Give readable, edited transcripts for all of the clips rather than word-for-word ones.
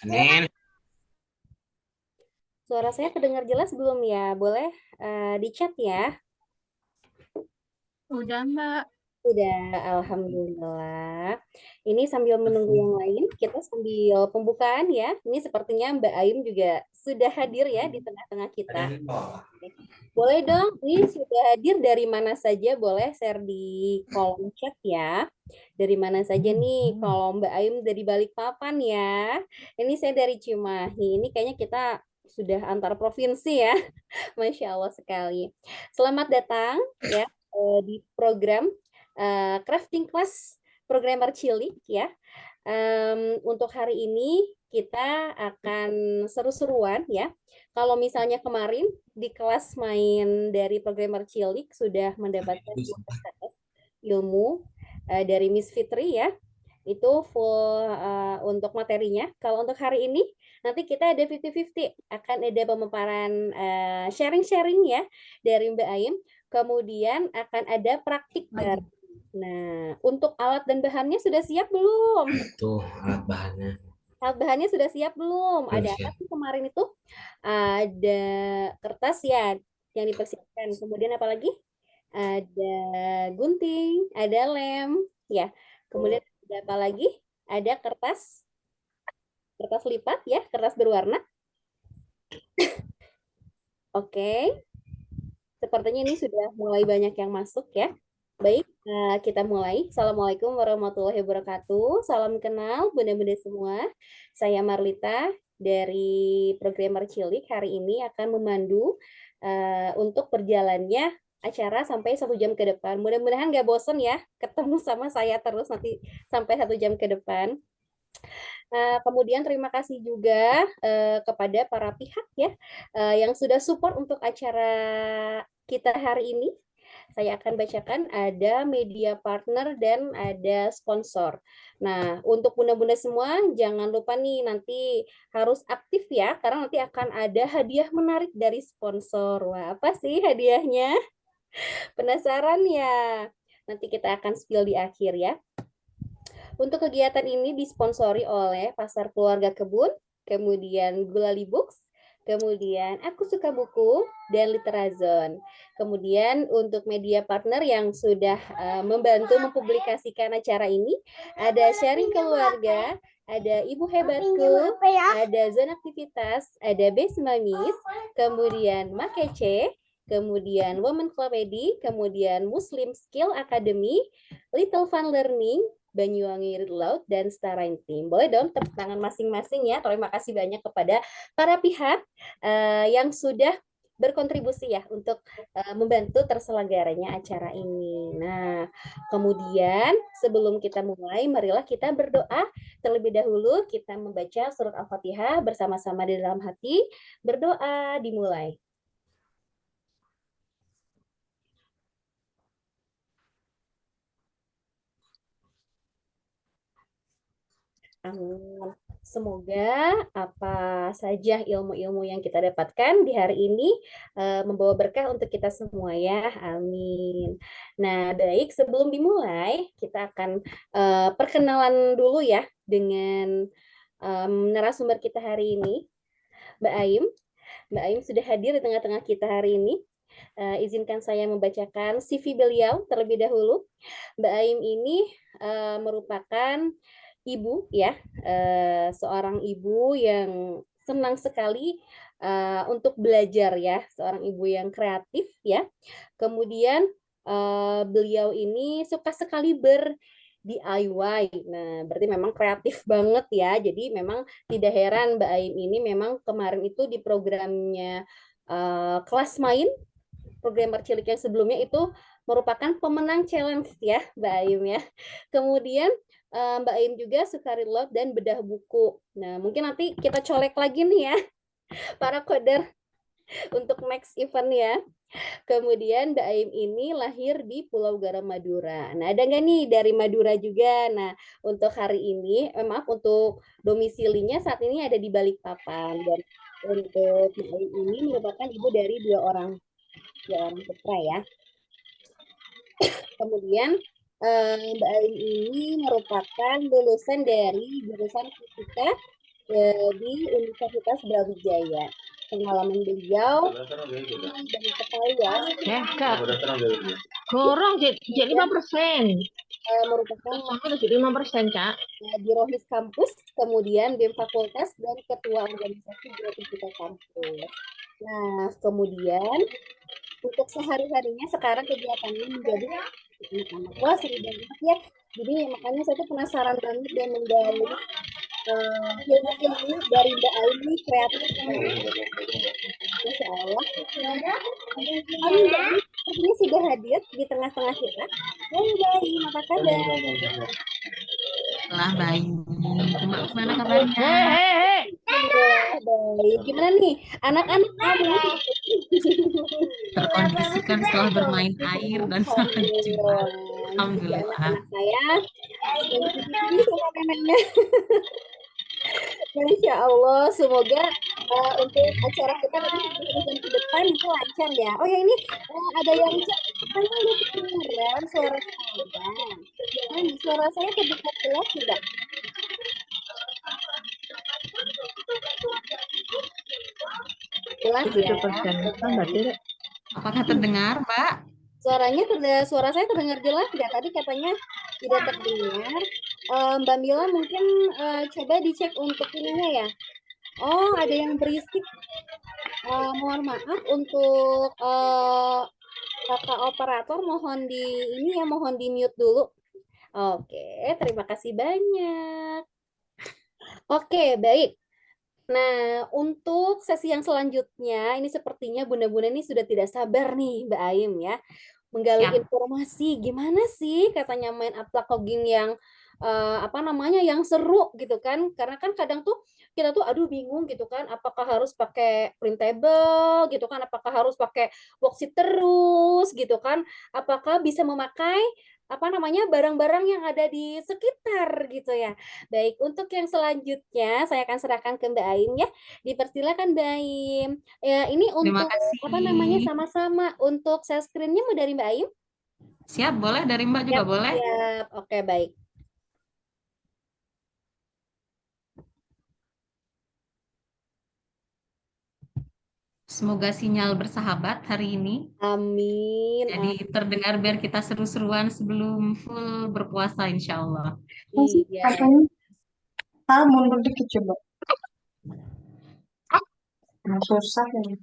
Senin. Suara saya terdengar jelas belum ya? Boleh di chat ya. Udah Mbak. Udah, alhamdulillah. Ini sambil menunggu yang lain, kita sambil pembukaan ya. Ini sepertinya Mbak Aim juga sudah hadir ya di tengah-tengah kita. Boleh dong, ini sudah hadir dari mana saja? Boleh share di kolom chat ya. Dari mana saja nih? Kalau Mbak Aim dari Balikpapan ya. Ini saya dari Cimahi. Ini kayaknya kita sudah antar provinsi ya. Masya Allah sekali. Selamat datang ya di program Crafting Class Programmer Cilik ya. Untuk hari ini kita akan seru-seruan ya. Kalau misalnya kemarin di kelas main dari Programmer Cilik sudah mendapatkan ilmu dari Miss Fitri ya, itu full untuk materinya. Kalau untuk hari ini nanti kita ada 50-50, akan ada pemaparan sharing-sharing ya dari Mbak Aim, kemudian akan ada praktik bareng. Nah, untuk alat dan bahannya sudah siap belum? Tuh alat bahannya. Alat bahannya sudah siap belum? Belum Ada apa siap. sih kemarin itu? Ada kertas ya yang dipersiapkan. Kemudian apa lagi? Ada gunting, ada lem, ya. Kemudian ada apa lagi? Ada kertas lipat ya, kertas berwarna. Oke, sepertinya ini sudah mulai banyak yang masuk ya. Baik, kita mulai. Assalamualaikum warahmatullahi wabarakatuh. Salam kenal bunda-bunda semua. Saya Marlita dari Programmer Cilik. Hari ini akan memandu untuk berjalannya acara sampai 1 jam ke depan. Mudah-mudahan nggak bosen ya ketemu sama saya terus nanti sampai 1 jam ke depan. Kemudian terima kasih juga kepada para pihak ya yang sudah support untuk acara kita hari ini. Saya akan bacakan ada media partner dan ada sponsor. Nah, untuk bunda-bunda semua jangan lupa nih nanti harus aktif ya karena nanti akan ada hadiah menarik dari sponsor. Wah, apa sih hadiahnya? Penasaran ya? Nanti kita akan spill di akhir ya. Untuk kegiatan ini disponsori oleh Pasar Keluarga Kebun, kemudian Gulali Books, kemudian Aku Suka Buku, dan Literazon. Kemudian untuk media partner yang sudah membantu mempublikasikan acara ini, ada Sharing Keluarga, ada Ibu Hebatku, ada Zona Aktivitas, ada Base Mamis, kemudian Makece, kemudian Women Club Edi, kemudian Muslim Skill Academy, Little Fun Learning, Banyuwangi Read Loud, dan Starain Team. Boleh dong tepuk tangan masing-masing ya. Terima kasih banyak kepada para pihak yang sudah berkontribusi ya untuk membantu terselenggaranya acara ini. Nah, kemudian sebelum kita mulai, marilah kita berdoa terlebih dahulu. Kita membaca surat Al-Fatihah bersama-sama di dalam hati. Berdoa dimulai. Amin. Semoga apa saja ilmu-ilmu yang kita dapatkan di hari ini membawa berkah untuk kita semua ya. Amin. Nah, baik sebelum dimulai, kita akan perkenalan dulu ya dengan narasumber kita hari ini, Mbak Aim. Mbak Aim sudah hadir di tengah-tengah kita hari ini. Izinkan saya membacakan CV beliau terlebih dahulu. Mbak Aim ini merupakan ibu ya, seorang ibu yang senang sekali untuk belajar ya, seorang ibu yang kreatif ya. Kemudian beliau ini suka sekali DIY. Nah, berarti memang kreatif banget ya. Jadi memang tidak heran Mbak Aim ini memang kemarin itu di programnya kelas main programmer cilik yang sebelumnya itu merupakan pemenang challenge ya Mbak Aim ya. Kemudian Mbak Aim juga suka reload dan bedah buku. Nah, mungkin nanti kita colek lagi nih ya para coder untuk next event ya. Kemudian Mbak Aim ini lahir di Pulau Garam Madura. Nah, ada nggak nih dari Madura juga? Nah, untuk hari ini, maaf untuk domisilinya saat ini ada di Balikpapan. Dan untuk Mbak Aim ini merupakan ibu dari dua orang putra ya. Kemudian Mbak Ain ini merupakan lulusan dari jurusan fisika di Universitas Brawijaya. Pengalaman beliau banyak sekali ya, Kak, gorong jadi kemudian 5%. merupakan Sama jadi 5%, Kak. di Rohis Kampus, kemudian BEM Fakultas, dan Ketua Organisasi Gratifikasi Kampus. Nah, kemudian untuk sehari-harinya sekarang kegiatannya menjadi anak-anak. Wah, seru banget ya. Jadi makanya saya tuh penasaran banget dan menggali ilmu-ilmu dari Mbak Aini kreatif banget. Masya Allah. Kami Mbak Aini sepertinya sudah hadir di tengah-tengah kita. Halo Mbak Aini, apa kabar? Lah baik. Gimana kabarnya? Alhamdulillah baik. Gimana nih anak-anak kamu? Terkondisikan setelah bermain air dan salju. Alhamdulillah. Jadi Alhamdulillah. anak-anak saya sedang dipilih sama neneknya. Masya Allah, semoga untuk acara kita nanti 10 jam ke depan itu lancar ya. Oh ya ini ada yang cek, katanya nggak kedengeran suara saya. Gimana nih, suara saya terdengar jelas tidak? Jelas ya. 7%. Oke. Apakah terdengar, Mbak? Suara saya terdengar jelas nggak? Tadi katanya tidak terdengar. Mbak Mila mungkin coba dicek untuk ininya ya. Oh, ada yang berisik. Mohon maaf untuk kakak operator, mohon di ini ya, mohon di mute dulu. Oke, terima kasih banyak. Oke, baik. Nah, untuk sesi yang selanjutnya, ini sepertinya Bunda-Bunda ini sudah tidak sabar nih, Mbak Aim ya, menggali Siap. informasi. Gimana sih katanya main aquagym yang apa namanya, yang seru gitu kan? Karena kan kadang tuh kita tuh aduh bingung gitu kan, apakah harus pakai printable gitu kan? Apakah harus pakai worksheet terus gitu kan? Apakah bisa memakai apa namanya barang-barang yang ada di sekitar gitu ya. Baik, untuk yang selanjutnya saya akan serahkan ke Mbak Aim ya. Dipersilakan Mbak Aim. Ya, ini Terima untuk apa namanya kasih. sama-sama untuk share screen-nya mau dari Mbak Aim? Siap, boleh dari Mbak juga Siap, boleh. siap. Oke, baik. Semoga sinyal bersahabat hari ini. Amin. Jadi terdengar biar kita seru-seruan sebelum full berpuasa insya Allah. Iya. Mundur dikit coba. Nah, susah ya.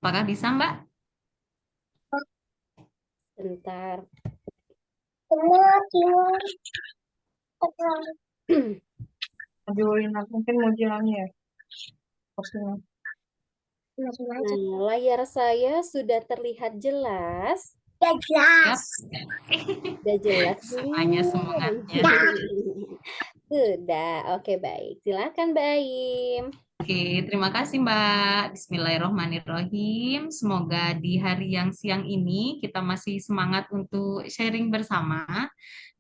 Apakah bisa, Mbak? Bentar. Majuin aku mungkin mau jalannya ya. Maksudnya. Nah, layar saya sudah terlihat jelas. Siap. Sudah jelas Semuanya belum? semangatnya. Sudah. Oke, baik. Silakan Mbak Aim. Oke, terima kasih Mbak. Bismillahirrohmanirrohim. Semoga di hari yang siang ini kita masih semangat untuk sharing bersama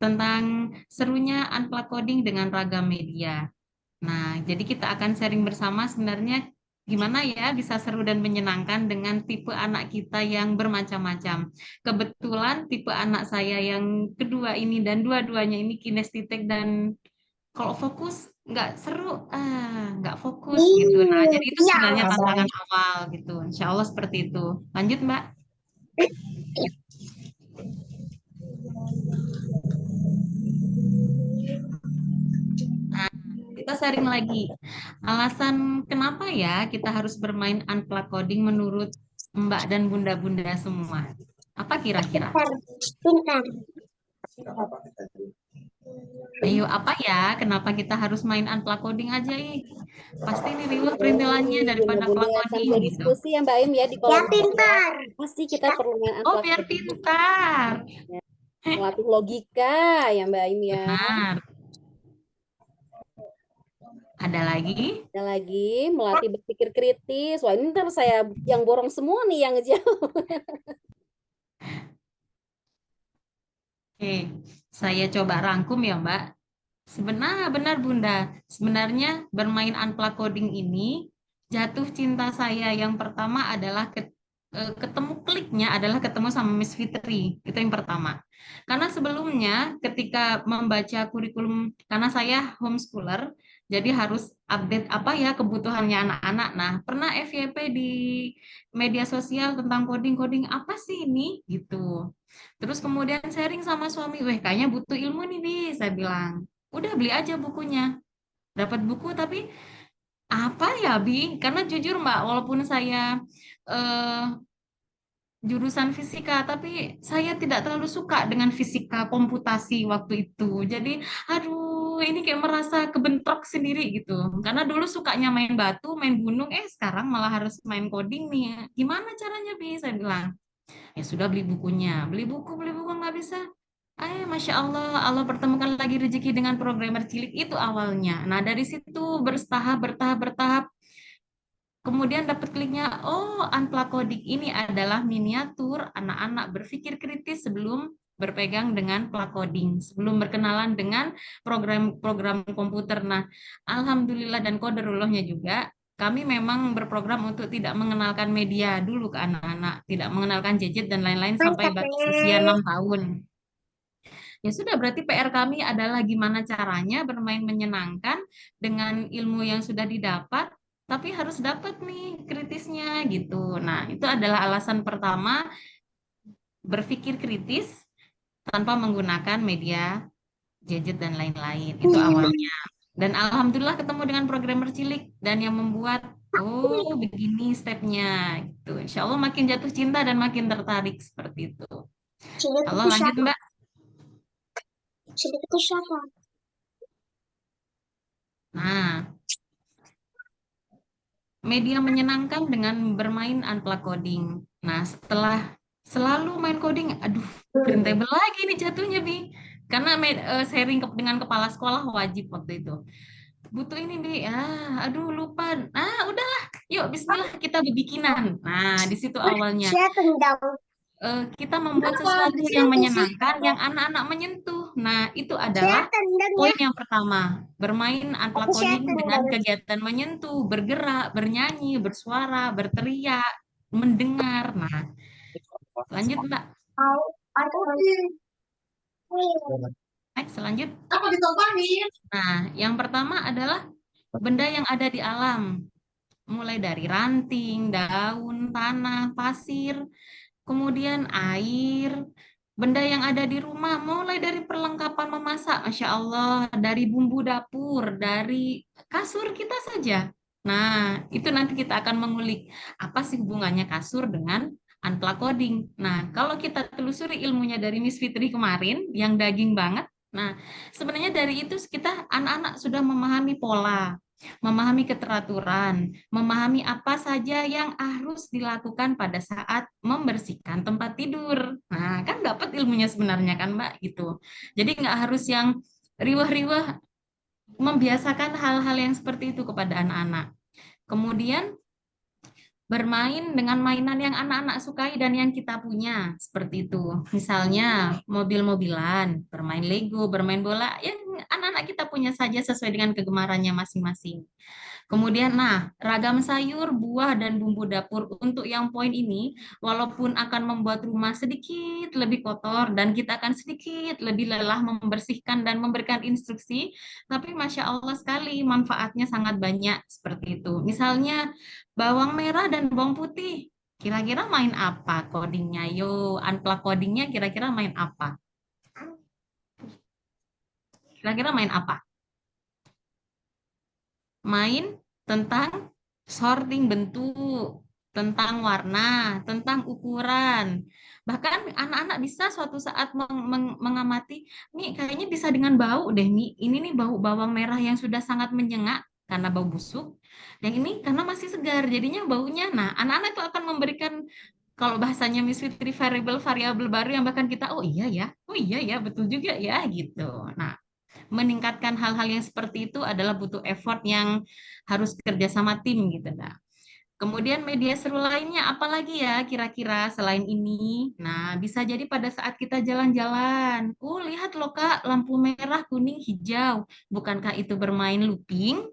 tentang serunya unplug coding dengan ragam media. Nah, jadi kita akan sharing bersama sebenarnya gimana ya bisa seru dan menyenangkan dengan tipe anak kita yang bermacam-macam. Kebetulan tipe anak saya yang kedua ini dan dua-duanya ini kinestetik dan kalau fokus nggak seru, nggak fokus gitu. Nah, jadi itu sebenarnya tantangan awal gitu. Insya Allah seperti itu. Lanjut, Mbak. Nah, kita sharing lagi. Alasan kenapa ya kita harus bermain unplug coding menurut Mbak dan Bunda-Bunda semua? Apa kira-kira? Pintar. Ayo, apa ya? Kenapa kita harus main unplug coding aja, ih? Pasti ini reward Oh, perintilannya daripada Bunda-Bunda plug sambil coding gitu. diskusi ya Mbak Aim ya di kolom chat. Pasti kita perlu main Oh, unplug biar coding. pintar. Melatih logika ya Mbak Aim ya. Benar. Ada lagi? Ada lagi melatih berpikir kritis. Wah ini ntar saya yang borong semua nih yang ngejawab. Oke, saya coba rangkum ya, Mbak. Benar Bunda. Sebenarnya bermain unplug coding ini jatuh cinta saya yang pertama adalah ketemu kliknya adalah ketemu sama Miss Fitri. Itu yang pertama. Karena sebelumnya ketika membaca kurikulum, karena saya homeschooler, jadi harus update apa ya kebutuhannya anak-anak. Nah, pernah FYP di media sosial tentang coding-coding apa sih ini gitu. Terus kemudian sharing sama suami, weh kayaknya butuh ilmu nih, Bi. Saya bilang, udah beli aja bukunya. Dapat buku tapi apa ya, Bi? Karena jujur Mbak, walaupun saya eh, jurusan fisika, tapi saya tidak terlalu suka dengan fisika komputasi waktu itu. Jadi, aduh, ini kayak merasa kebentrok sendiri gitu. Karena dulu sukanya main batu, main gunung, sekarang malah harus main coding nih. Gimana caranya, Bi? Saya bilang, ya sudah beli bukunya. Beli buku nggak bisa. Masya Allah, Allah pertemukan lagi rezeki dengan programmer cilik itu awalnya. Nah, dari situ bertahap. Kemudian dapat kliknya, oh unplug coding ini adalah miniatur anak-anak berpikir kritis sebelum berpegang dengan plug coding, sebelum berkenalan dengan program-program komputer. Nah, alhamdulillah dan qadarullahnya juga, kami memang berprogram untuk tidak mengenalkan media dulu ke anak-anak, tidak mengenalkan gadget dan lain-lain sampai Mantap batas usia nih. 6 tahun. Ya sudah, berarti PR kami adalah gimana caranya bermain menyenangkan dengan ilmu yang sudah didapat, tapi harus dapat nih kritisnya gitu. Nah, itu adalah alasan pertama berpikir kritis tanpa menggunakan media, gadget dan lain-lain. Itu awalnya. Dan alhamdulillah ketemu dengan programmer cilik dan yang membuat oh begini stepnya gitu. Insya Allah makin jatuh cinta dan makin tertarik seperti itu. Cilik Allah itu lanjut siapa? Mbak. Cilik itu siapa? Nah, media menyenangkan dengan bermain unplug coding. Nah, setelah selalu main coding, aduh, printable lagi nih jatuhnya, Bi. Karena sharing dengan kepala sekolah wajib waktu itu. Butuh ini, Bi. Aduh, lupa. Udahlah. Yuk, bismillah kita berbikinan. Nah, di situ awalnya Siapa dong? kita membuat sesuatu yang menyenangkan, yang anak-anak menyentuh. Nah, itu adalah Siapa dong ya? poin yang pertama. Bermain unplug Aku coding siapa dengan dong? kegiatan menyentuh, bergerak, bernyanyi, bersuara, berteriak, mendengar. Nah, lanjut Mbak. Aku Next, lanjut. apa ditompahin? Nah, yang pertama adalah benda yang ada di alam. Mulai dari ranting, daun, tanah, pasir, kemudian air, benda yang ada di rumah, mulai dari perlengkapan memasak, Masya Allah, dari bumbu dapur, dari kasur kita saja. Nah, itu nanti kita akan mengulik apa sih hubungannya kasur dengan unplug coding. Nah, kalau kita telusuri ilmunya dari Miss Fitri kemarin, yang daging banget, nah, sebenarnya dari itu kita anak-anak sudah memahami pola, memahami keteraturan, memahami apa saja yang harus dilakukan pada saat membersihkan tempat tidur. Nah, kan dapat ilmunya sebenarnya kan, Mbak, gitu. Jadi nggak harus yang riwah-riwah membiasakan hal-hal yang seperti itu kepada anak-anak. Kemudian bermain dengan mainan yang anak-anak sukai dan yang kita punya, seperti itu. Misalnya mobil-mobilan, bermain Lego, bermain bola, yang anak-anak kita punya saja sesuai dengan kegemarannya masing-masing. Kemudian, nah, ragam sayur, buah, dan bumbu dapur untuk yang poin ini, walaupun akan membuat rumah sedikit lebih kotor dan kita akan sedikit lebih lelah membersihkan dan memberikan instruksi, tapi Masya Allah sekali manfaatnya sangat banyak seperti itu. Misalnya, bawang merah dan bawang putih, kira-kira main apa codingnya? Yo, unplug codingnya kira-kira main apa? Kira-kira main apa? Main tentang sorting bentuk, tentang warna, tentang ukuran. Bahkan anak-anak bisa suatu saat mengamati, nih kayaknya bisa dengan bau deh nih. Ini nih bau bawang merah yang sudah sangat menyengat karena bau busuk. Yang ini karena masih segar, jadinya baunya. Nah, anak-anak itu akan memberikan kalau bahasanya Miss Fitri variabel baru yang bahkan kita oh iya ya, betul juga ya gitu. Nah, meningkatkan hal-hal yang seperti itu adalah butuh effort yang harus kerja sama tim gitu. Nah, kemudian media seru lainnya apalagi ya kira-kira selain ini? Nah, bisa jadi pada saat kita jalan-jalan. Lihat loh Kak, lampu merah, kuning, hijau. Bukankah itu bermain looping?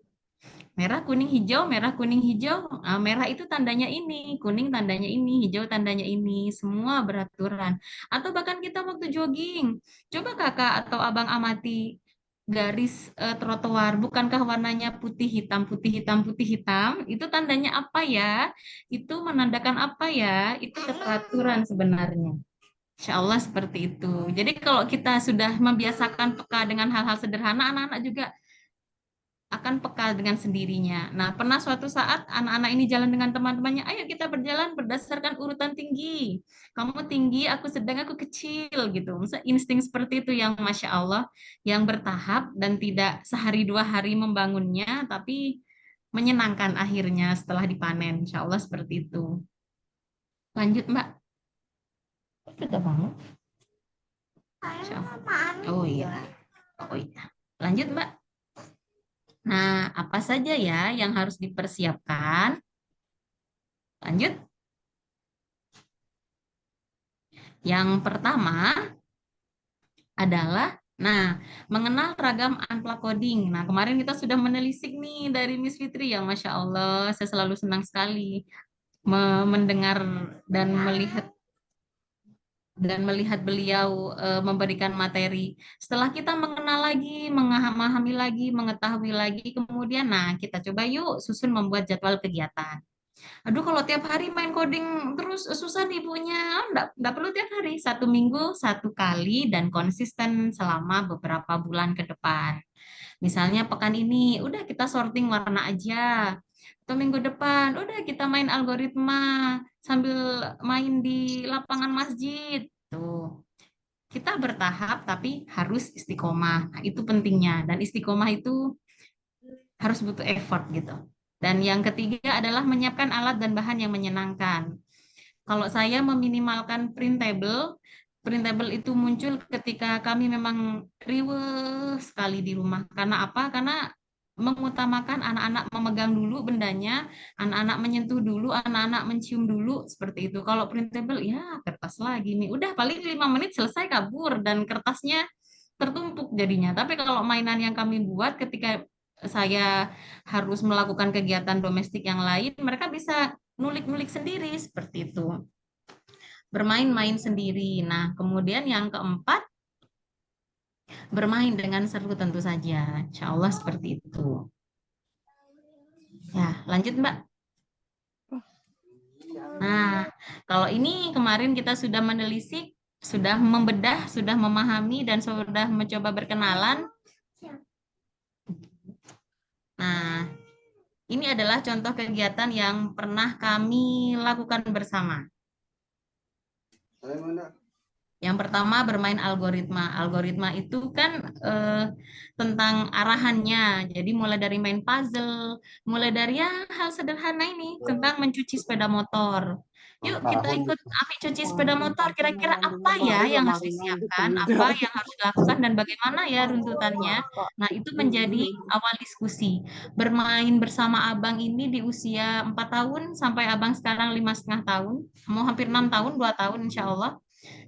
Merah, kuning, hijau, merah, kuning, hijau. Ah, merah itu tandanya ini, kuning tandanya ini, hijau tandanya ini. Semua beraturan. Atau bahkan kita waktu jogging. Coba kakak atau abang amati garis trotoar. Bukankah warnanya putih, hitam, putih, hitam, putih, hitam? Itu tandanya apa ya? Itu menandakan apa ya? Itu keteraturan sebenarnya. Insya Allah seperti itu. Jadi kalau kita sudah membiasakan peka dengan hal-hal sederhana, anak-anak juga akan peka dengan sendirinya. Nah, pernah suatu saat anak-anak ini jalan dengan teman-temannya, ayo kita berjalan berdasarkan urutan tinggi. Kamu tinggi, aku sedang, aku kecil gitu. Maksudnya insting seperti itu yang Masya Allah, yang bertahap dan tidak sehari dua hari membangunnya, tapi menyenangkan akhirnya setelah dipanen. Insya Allah seperti itu. Lanjut, Mbak. Sudah bangun? Insya Allah. Oh iya. Oh iya. Lanjut, Mbak. Nah, apa saja ya yang harus dipersiapkan? Lanjut. Yang pertama adalah, nah, mengenal ragam unplug coding. Nah, kemarin kita sudah menelisik nih dari Miss Fitri yang Masya Allah, saya selalu senang sekali mendengar dan melihat beliau memberikan materi. Setelah kita mengenal lagi, memahami lagi, mengetahui lagi, kemudian nah kita coba yuk susun membuat jadwal kegiatan. Aduh, kalau tiap hari main coding terus susah nih ibunya. Enggak perlu tiap hari. 1 minggu 1 kali dan konsisten selama beberapa bulan ke depan. Misalnya pekan ini, udah kita sorting warna aja. Atau minggu depan, udah kita main algoritma sambil main di lapangan masjid. Tuh. Kita bertahap tapi harus istiqomah. Nah, itu pentingnya. Dan istiqomah itu harus butuh effort gitu. Dan yang ketiga adalah menyiapkan alat dan bahan yang menyenangkan. Kalau saya meminimalkan printable, printable itu muncul ketika kami memang riweh sekali di rumah. Karena apa? Karena mengutamakan anak-anak memegang dulu bendanya, anak-anak menyentuh dulu, anak-anak mencium dulu, seperti itu. Kalau printable, ya kertas lagi nih. Udah paling 5 menit selesai kabur dan kertasnya tertumpuk jadinya. Tapi kalau mainan yang kami buat ketika saya harus melakukan kegiatan domestik yang lain, mereka bisa nulik-nulik sendiri seperti itu. Bermain-main sendiri. Nah, kemudian yang keempat, bermain dengan seru tentu saja. Insya Allah seperti itu. Ya, lanjut Mbak. Nah, kalau ini kemarin kita sudah menelisik, sudah membedah, sudah memahami, dan sudah mencoba berkenalan. Nah, ini adalah contoh kegiatan yang pernah kami lakukan bersama. Yang pertama bermain algoritma. Algoritma itu kan tentang arahannya. Jadi mulai dari main puzzle, mulai dari ya hal sederhana ini tentang mencuci sepeda motor. Yuk kita ikut Ami cuci sepeda motor. Kira-kira apa ya yang harus disiapkan, apa yang harus dilakukan, dan bagaimana ya runtutannya. Nah itu menjadi awal diskusi. Bermain bersama abang ini di usia 4 tahun sampai abang sekarang 5,5 tahun. Mau hampir 6 tahun, 2 tahun insya Allah.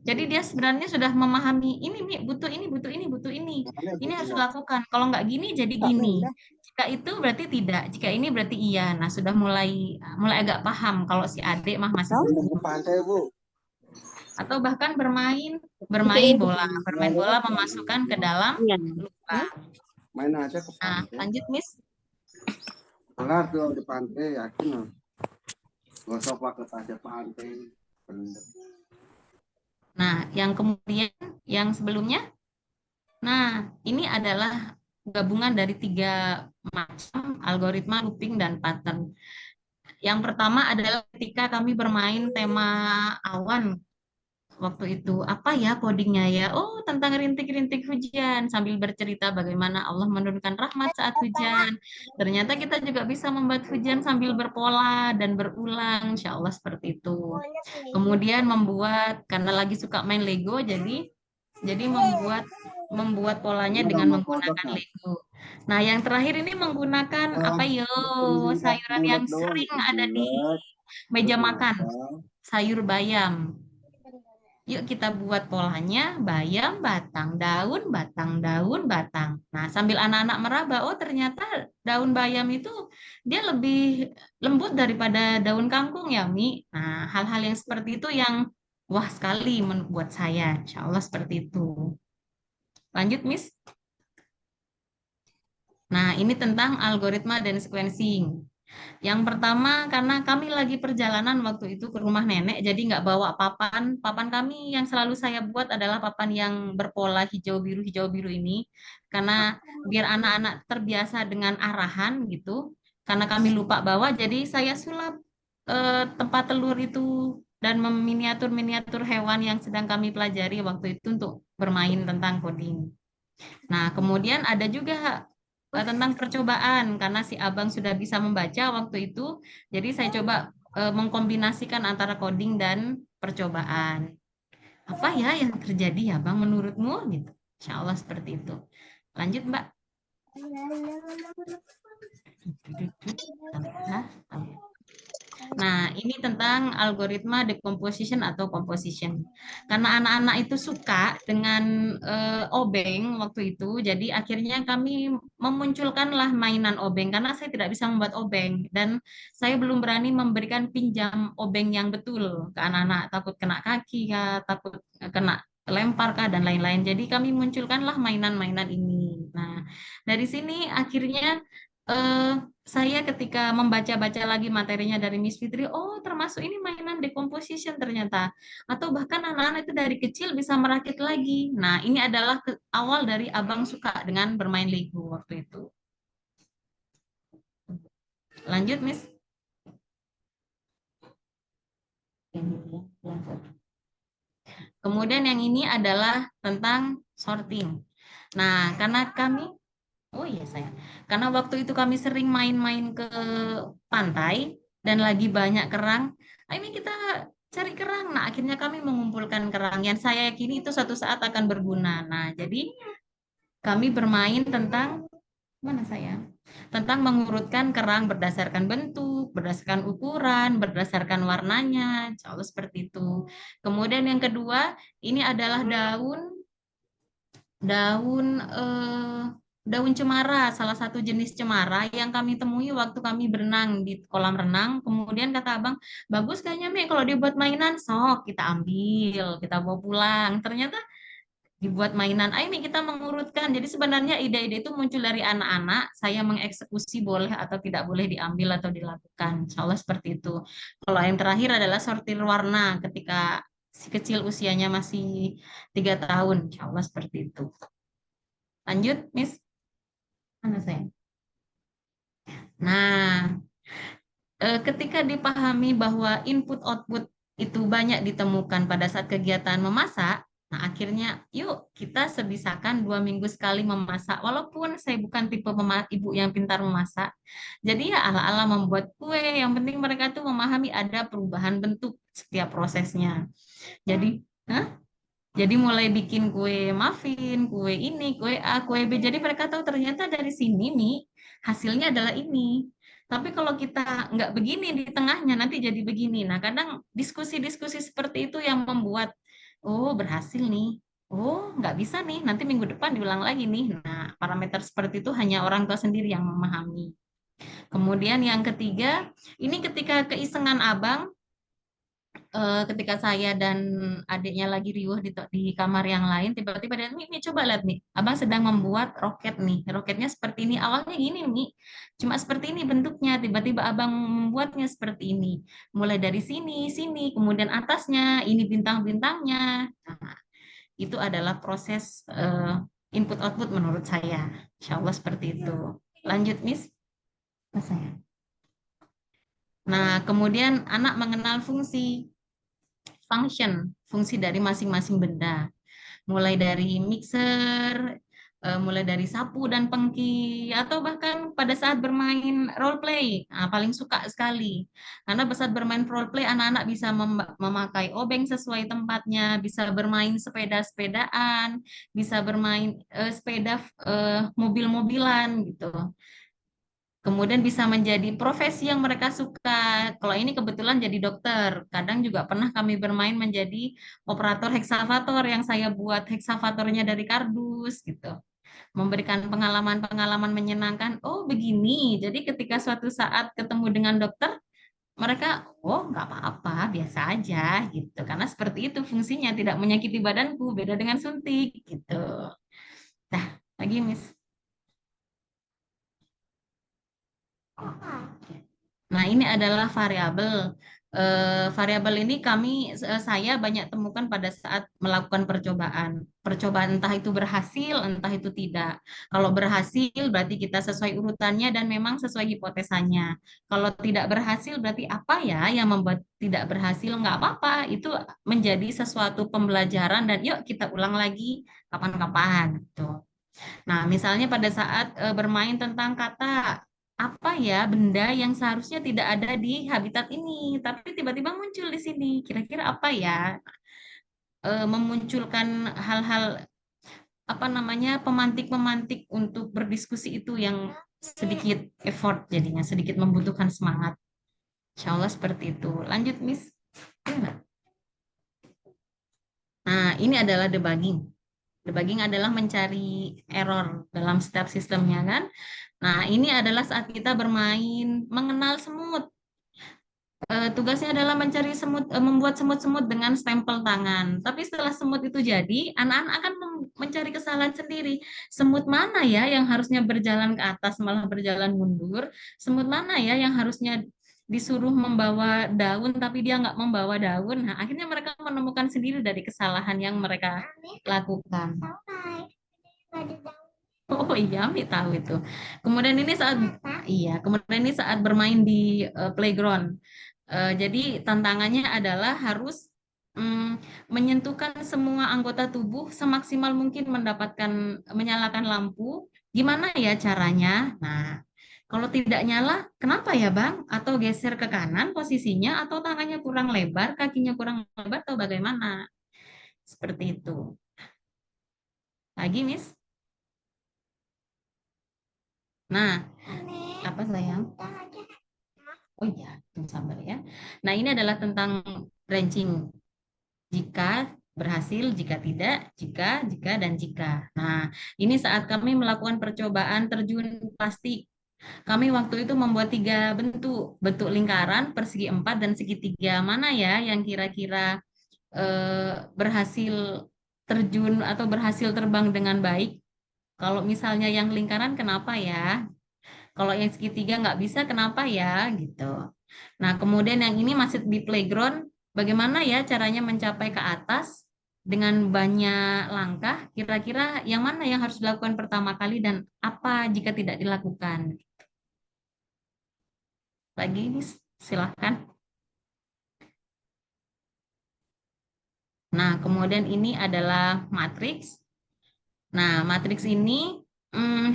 Jadi dia sebenarnya sudah memahami ini Mi, butuh ini, butuh ini, butuh ini. Ini harus dilakukan. Kalau nggak gini jadi gini. Jika itu berarti tidak, jika ini berarti iya. Nah, sudah mulai mulai agak paham kalau si adik mah masih belum. Atau bahkan bermain bola memasukkan ke dalam luka. Main aja ke Nah, pantai. lanjut Miss. Kelar tuh di pantai, yakin loh. Gosok pakai pasir pantai. Bener. Nah, yang kemudian yang sebelumnya, nah ini adalah gabungan dari 3 macam algoritma, looping, dan pattern. Yang pertama adalah ketika kami bermain tema awan waktu itu. Apa ya codingnya ya? Oh, tentang rintik-rintik hujan sambil bercerita bagaimana Allah menurunkan rahmat saat hujan. Ternyata kita juga bisa membuat hujan sambil berpola dan berulang. Insya Allah seperti itu. Kemudian membuat, karena lagi suka main Lego, jadi membuat polanya dengan menggunakan Lego. Nah, yang terakhir ini menggunakan apa yo? Sayuran yang sering ada di meja makan, sayur bayam. Yuk kita buat polanya bayam, batang, daun, batang. Nah, sambil anak-anak meraba, oh ternyata daun bayam itu dia lebih lembut daripada daun kangkung ya, Mi. Nah, hal-hal yang seperti itu yang wah sekali buat saya. Insya Allah seperti itu. Lanjut, Miss. Nah, ini tentang algoritma dan sequencing. Yang pertama, karena kami lagi perjalanan waktu itu ke rumah nenek, jadi nggak bawa papan. Papan kami yang selalu saya buat adalah papan yang berpola hijau biru ini, karena biar anak-anak terbiasa dengan arahan gitu. Karena kami lupa bawa, jadi saya sulap tempat telur itu dan meminiatur-miniatur hewan yang sedang kami pelajari waktu itu untuk bermain tentang coding. Nah, kemudian ada juga tentang percobaan karena si Abang sudah bisa membaca waktu itu, jadi saya coba mengkombinasikan antara coding dan percobaan. Apa ya yang terjadi ya, Bang, menurutmu gitu? Insya Allah seperti itu. Lanjut, Mbak. Nah, ini tentang algoritma decomposition atau composition. Karena anak-anak itu suka dengan obeng waktu itu, jadi akhirnya kami memunculkanlah mainan obeng karena saya tidak bisa membuat obeng dan saya belum berani memberikan pinjam obeng yang betul ke anak-anak, takut kena kaki ya, takut kena lempar kah dan lain-lain. Jadi kami munculkanlah mainan-mainan ini. Nah, dari sini akhirnya eh, saya ketika membaca-baca lagi materinya dari Miss Fitri, oh termasuk ini mainan decomposition ternyata. Atau bahkan anak-anak itu dari kecil bisa merakit lagi. Nah, ini adalah awal dari Abang suka dengan bermain Lego waktu itu. Lanjut, Miss. Kemudian yang ini adalah tentang sorting. Nah, karena kami oh iya saya. Karena waktu itu kami sering main-main ke pantai dan lagi banyak kerang. "Ah, ini kita cari kerang." Nah, akhirnya kami mengumpulkan kerang yang saya yakini itu suatu saat akan berguna. Nah, jadi kami bermain tentang mana saya? Tentang mengurutkan kerang berdasarkan bentuk, berdasarkan ukuran, berdasarkan warnanya. Insya Allah seperti itu. Kemudian yang kedua, ini adalah daun daun cemara, salah satu jenis cemara yang kami temui waktu kami berenang di kolam renang. Kemudian kata abang, bagus kayaknya Mi kalau dibuat mainan, sok kita ambil, kita bawa pulang. Ternyata dibuat mainan, ayo Mi kita mengurutkan. Jadi sebenarnya ide-ide itu muncul dari anak-anak, saya mengeksekusi boleh atau tidak boleh diambil atau dilakukan. Insya Allah seperti itu. Kalau yang terakhir adalah sortir warna ketika si kecil usianya masih 3 tahun. Insya Allah seperti itu. Lanjut, Miss. Mana saya? Nah, ketika dipahami bahwa input-output itu banyak ditemukan pada saat kegiatan memasak, nah akhirnya yuk kita sebisakan 2 minggu sekali memasak. Walaupun saya bukan tipe ibu yang pintar memasak, jadi ya ala-ala membuat kue. Yang penting mereka tuh memahami ada perubahan bentuk setiap prosesnya. Jadi, hah? Jadi mulai bikin kue muffin, kue ini, kue A, kue B. Jadi mereka tahu ternyata dari sini nih hasilnya adalah ini. Tapi kalau kita nggak begini di tengahnya nanti jadi begini. Nah kadang diskusi-diskusi seperti itu yang membuat oh berhasil nih. Oh nggak bisa nih nanti minggu depan diulang lagi nih. Nah parameter seperti itu hanya orang tua sendiri yang memahami. Kemudian yang ketiga ini ketika keisengan abang ketika saya dan adiknya lagi riuh di kamar yang lain, tiba-tiba dia, Mi, coba lihat nih, abang sedang membuat roket nih. Roketnya seperti ini, awalnya gini, Mi. Cuma seperti ini bentuknya, tiba-tiba abang membuatnya seperti ini. Mulai dari sini, sini, kemudian atasnya, ini bintang-bintangnya. Nah, itu adalah proses input-output menurut saya. Insya Allah seperti itu. Lanjut, Miss. Mas saya. Nah, kemudian anak mengenal fungsi dari masing-masing benda. Mulai dari mixer, mulai dari sapu dan pengki, atau bahkan pada saat bermain role play, nah, paling suka sekali. Karena pada saat bermain role play, anak-anak bisa memakai obeng sesuai tempatnya, bisa bermain sepeda-sepedaan, bisa bermain sepeda mobil-mobilan gitu. Kemudian bisa menjadi profesi yang mereka suka. Kalau ini kebetulan jadi dokter. Kadang juga pernah kami bermain menjadi operator heksavator yang saya buat heksavatornya dari kardus gitu. Memberikan pengalaman-pengalaman menyenangkan. Oh, begini. Jadi ketika suatu saat ketemu dengan dokter, mereka, oh nggak apa-apa, biasa aja gitu. Karena seperti itu fungsinya, tidak menyakiti badanku, beda dengan suntik gitu. Nah, lagi Miss. Nah, ini adalah variabel. Variabel ini saya banyak temukan pada saat melakukan percobaan. Percobaan entah itu berhasil, entah itu tidak. Kalau berhasil berarti kita sesuai urutannya dan memang sesuai hipotesanya. Kalau tidak berhasil berarti apa ya yang membuat tidak berhasil? Nggak apa-apa, itu menjadi sesuatu pembelajaran dan yuk kita ulang lagi kapan-kapan. Gitu. Nah, misalnya pada saat bermain tentang kata apa ya benda yang seharusnya tidak ada di habitat ini, tapi tiba-tiba muncul di sini. Kira-kira apa ya? Memunculkan hal-hal apa namanya pemantik-pemantik untuk berdiskusi itu yang sedikit effort jadinya, sedikit membutuhkan semangat. Insya Allah seperti itu. Lanjut, Miss. Iya. Nah, ini adalah debugging. Debugging adalah mencari error dalam setiap sistemnya kan. Nah, ini adalah saat kita bermain mengenal semut. Tugasnya adalah mencari semut, membuat semut-semut dengan stempel tangan. Tapi setelah semut itu jadi, anak-anak akan mencari kesalahan sendiri. Semut mana ya yang harusnya berjalan ke atas malah berjalan mundur? Semut mana ya yang harusnya disuruh membawa daun tapi dia nggak membawa daun? Nah, akhirnya mereka menemukan sendiri dari kesalahan yang mereka lakukan. Oh iya, Mi tahu itu. Kemudian ini saat iya, kemudian ini saat bermain di playground. Jadi tantangannya adalah harus menyentuhkan semua anggota tubuh semaksimal mungkin mendapatkan menyalakan lampu. Gimana ya caranya? Nah, kalau tidak nyala, kenapa ya Bang? Atau geser ke kanan posisinya, atau tangannya kurang lebar, kakinya kurang lebar, atau bagaimana? Seperti itu. Lagi, Miss? Nah, apa sayang? Oh iya, tunggu sabar ya. Nah, ini adalah tentang branching. Jika berhasil, jika tidak, jika, dan jika. Nah, ini saat kami melakukan percobaan terjun plastik. Kami waktu itu membuat 3 bentuk, bentuk lingkaran, persegi 4, dan segitiga. Mana ya yang kira-kira berhasil terjun atau berhasil terbang dengan baik? Kalau misalnya yang lingkaran, kenapa ya? Kalau yang segitiga nggak bisa, kenapa ya? Gitu. Nah, kemudian yang ini masih di playground, bagaimana ya caranya mencapai ke atas dengan banyak langkah? Kira-kira yang mana yang harus dilakukan pertama kali dan apa jika tidak dilakukan? Lagi, silahkan. Nah, kemudian ini adalah matriks. Nah, matriks ini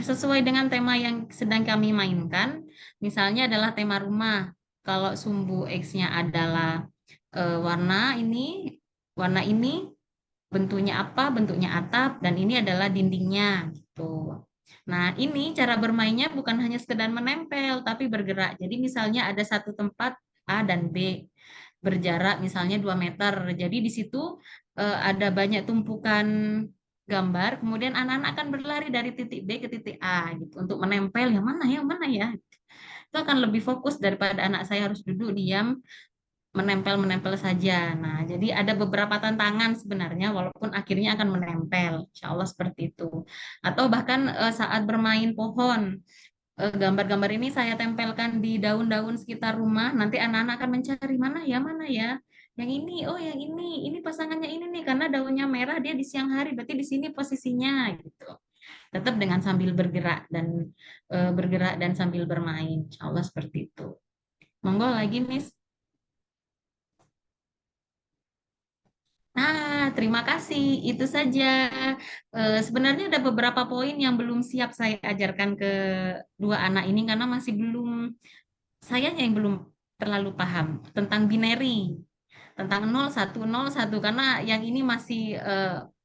sesuai dengan tema yang sedang kami mainkan. Misalnya adalah tema rumah. Kalau sumbu X-nya adalah warna ini, bentuknya apa, bentuknya atap, dan ini adalah dindingnya. Gitu. Nah, ini cara bermainnya bukan hanya sekedar menempel, tapi bergerak. Jadi misalnya ada satu tempat A dan B berjarak misalnya 2 meter. Jadi di situ ada banyak tumpukan gambar, kemudian anak-anak akan berlari dari titik B ke titik A gitu untuk menempel yang mana ya. Itu akan lebih fokus daripada anak saya harus duduk diam menempel-menempel saja. Nah, jadi ada beberapa tantangan sebenarnya walaupun akhirnya akan menempel. Insya Allah seperti itu. Atau bahkan saat bermain pohon, gambar-gambar ini saya tempelkan di daun-daun sekitar rumah. Nanti anak-anak akan mencari mana ya. Yang ini, oh yang ini pasangannya ini nih karena daunnya merah dia di siang hari, berarti di sini posisinya gitu. Tetap dengan sambil bergerak dan sambil bermain. Insya Allah seperti itu. Monggo lagi, Miss. Nah, terima kasih. Itu saja. Sebenarnya ada beberapa poin yang belum siap saya ajarkan ke dua anak ini karena masih belum, sayanya yang belum terlalu paham tentang binary, tentang 0 1 0 1 karena yang ini masih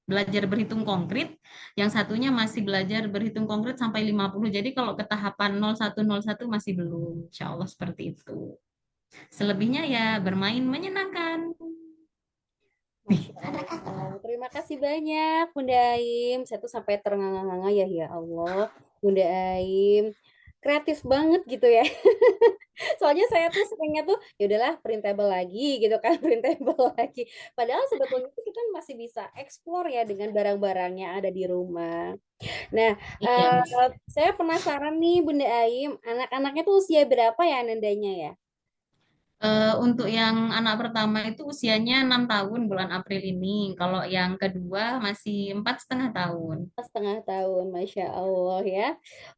belajar berhitung konkret, yang satunya masih belajar berhitung konkret sampai 50. Jadi kalau ke tahapan 0101 masih belum. Insya Allah seperti itu. Selebihnya ya bermain menyenangkan. Masya Allah. Terima kasih banyak Bunda Aim. Saya tuh sampai terengah-engah ya Allah. Bunda Aim. Kreatif banget gitu ya. Soalnya saya tuh seringnya tuh ya udahlah printable lagi gitu kan, printable lagi. Padahal sebetulnya tuh kita masih bisa explore ya dengan barang-barang yang ada di rumah. Nah, Iya, saya penasaran nih Bunda Aim, anak-anaknya tuh usia berapa ya Nandanya ya? Untuk yang anak pertama itu usianya 6 tahun bulan April ini. Kalau yang kedua masih 4,5 tahun. 1,5 tahun, Masya Allah ya,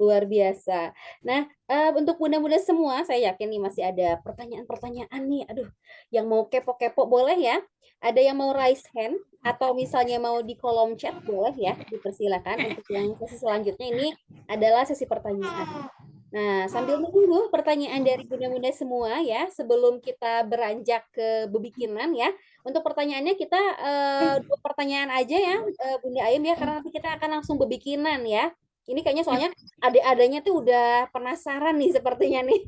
luar biasa. Nah, untuk bunda-bunda semua, saya yakin nih masih ada pertanyaan-pertanyaan nih. Aduh, yang mau kepo-kepo boleh ya. Ada yang mau raise hand atau misalnya mau di kolom chat boleh ya, dipersilakan. Untuk yang sesi selanjutnya ini adalah sesi pertanyaan. Nah, sambil menunggu pertanyaan dari bunda-bunda semua ya, sebelum kita beranjak ke bebikinan ya. Untuk pertanyaannya kita 2 pertanyaan aja ya, Bunda Ayim ya, karena nanti kita akan langsung bebikinan ya. Ini kayaknya soalnya adik-adanya tuh udah penasaran nih sepertinya nih.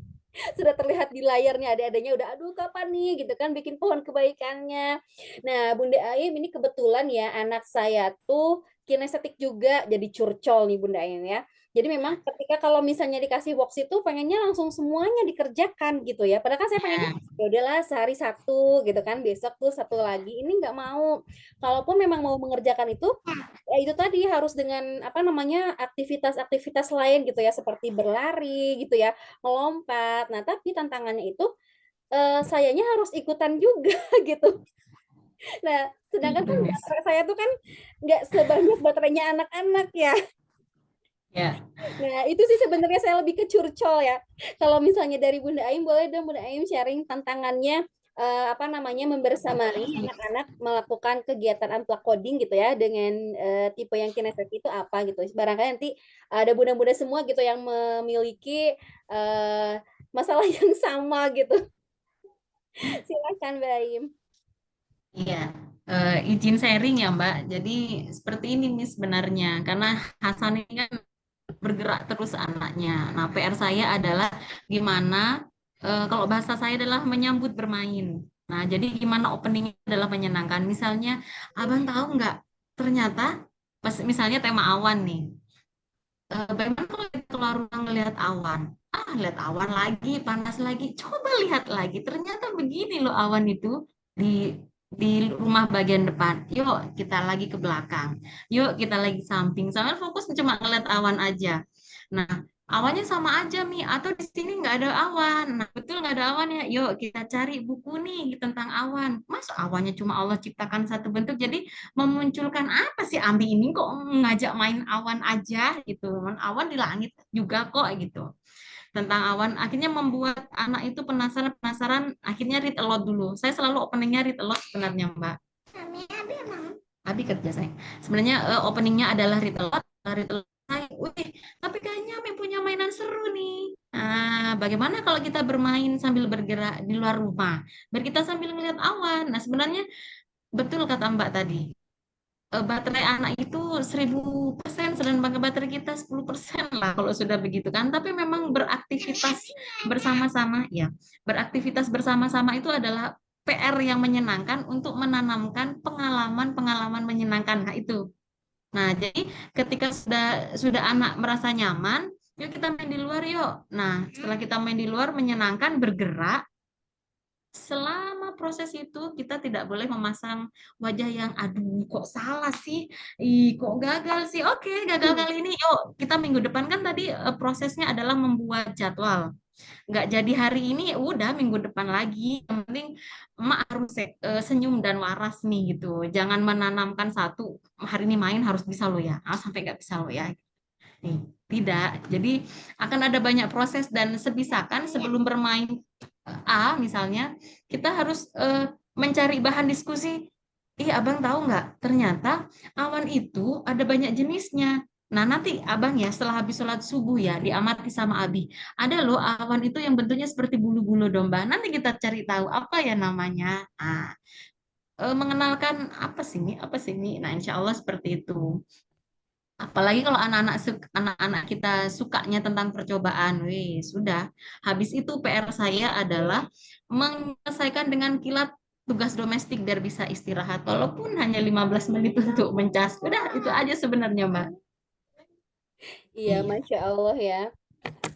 Sudah terlihat di layarnya adik-adanya udah aduh kapan nih gitu kan bikin pohon kebaikannya. Nah, Bunda Ayim ini kebetulan ya anak saya tuh kinestetik juga jadi curcol nih Bunda Ayim ya. Jadi memang ketika kalau misalnya dikasih box itu pengennya langsung semuanya dikerjakan gitu ya. Padahal kan saya pengennya ya udahlah sehari satu gitu kan, besok tuh satu lagi. Ini nggak mau. Kalaupun memang mau mengerjakan itu, ya itu tadi harus dengan apa namanya aktivitas-aktivitas lain gitu ya, seperti berlari gitu ya, melompat. Nah tapi tantangannya itu sayanya harus ikutan juga gitu. Nah sedangkan kan baterai saya tuh kan nggak sebanyak baterainya anak-anak ya. Ya. Nah, itu sih sebenarnya saya lebih ke curcol ya. Kalau misalnya dari Bunda Aim, boleh dong Bunda Aim sharing tantangannya apa namanya membersamai anak-anak melakukan kegiatan unplug coding gitu ya dengan tipe yang kinestetik itu apa gitu. Barangkali nanti ada bunda-bunda semua gitu yang memiliki masalah yang sama gitu. Silakan Mbak Aim. Iya, izin sharing ya Mbak. Jadi seperti ini nih sebenarnya, karena Hasan ini kan bergerak terus anaknya. Nah, PR saya adalah gimana, kalau bahasa saya adalah menyambut bermain. Nah, jadi gimana opening adalah menyenangkan. Misalnya, Abang tahu nggak, ternyata pas misalnya tema awan nih, bagaimana kalau kita keluar rumah ngelihat awan? Ah, lihat awan lagi, panas lagi. Coba lihat lagi, ternyata begini loh awan itu di di rumah bagian depan. Yuk kita lagi ke belakang. Yuk kita lagi samping. Sambil fokus cuma ngeliat awan aja. Nah, awannya sama aja Mi. Atau di sini nggak ada awan. Nah, betul nggak ada awan ya. Yuk kita cari buku nih tentang awan. Masa awannya cuma Allah ciptakan satu bentuk. Jadi memunculkan apa sih Ambi ini kok ngajak main awan aja gitu. Awan di langit juga kok gitu. Tentang awan akhirnya membuat anak itu penasaran akhirnya read a lot dulu. Saya selalu openingnya read a lot sebenarnya Mbak. Abi kerja saya. Sebenarnya openingnya adalah read a lot, read a lot. Wih, tapi kayaknya Ami punya mainan seru nih. Nah, bagaimana kalau kita bermain sambil bergerak di luar rumah? Biar kita sambil melihat awan. Nah, sebenarnya betul kata Mbak tadi. Baterai anak itu 1000%, sedangkan baterai kita 10% lah kalau sudah begitu kan. Tapi memang beraktivitas bersama-sama ya. Beraktivitas bersama-sama itu adalah PR yang menyenangkan untuk menanamkan pengalaman-pengalaman menyenangkan. Nah, itu. Nah, jadi ketika sudah anak merasa nyaman, yuk kita main di luar yuk. Nah, setelah kita main di luar menyenangkan bergerak, selama proses itu kita tidak boleh memasang wajah yang aduh kok salah sih, ih kok gagal sih. Oke, gagal kali ini yuk kita minggu depan kan tadi prosesnya adalah membuat jadwal. Nggak jadi hari ini ya udah minggu depan lagi. Yang penting emak harus senyum dan waras nih gitu. Jangan menanamkan satu hari ini main harus bisa lo ya, sampai nggak bisa lo ya. Nih, tidak. Jadi akan ada banyak proses dan sebisakan sebelum bermain A misalnya, kita harus mencari bahan diskusi. Ih, abang tahu nggak? Ternyata awan itu ada banyak jenisnya. Nah, nanti abang ya setelah habis sholat subuh ya, diamati sama Abi. Ada loh awan itu yang bentuknya seperti bulu-bulu domba. Nanti kita cari tahu apa ya namanya. Nah, mengenalkan apa sih ini. Nah, insya Allah seperti itu. Apalagi kalau anak-anak kita sukanya tentang percobaan, wih, sudah. Habis itu PR saya adalah menyelesaikan dengan kilat tugas domestik biar bisa istirahat, walaupun hanya 15 menit untuk mencas. Udah, itu aja sebenarnya, Mbak. Iya, Iya. Masya Allah ya.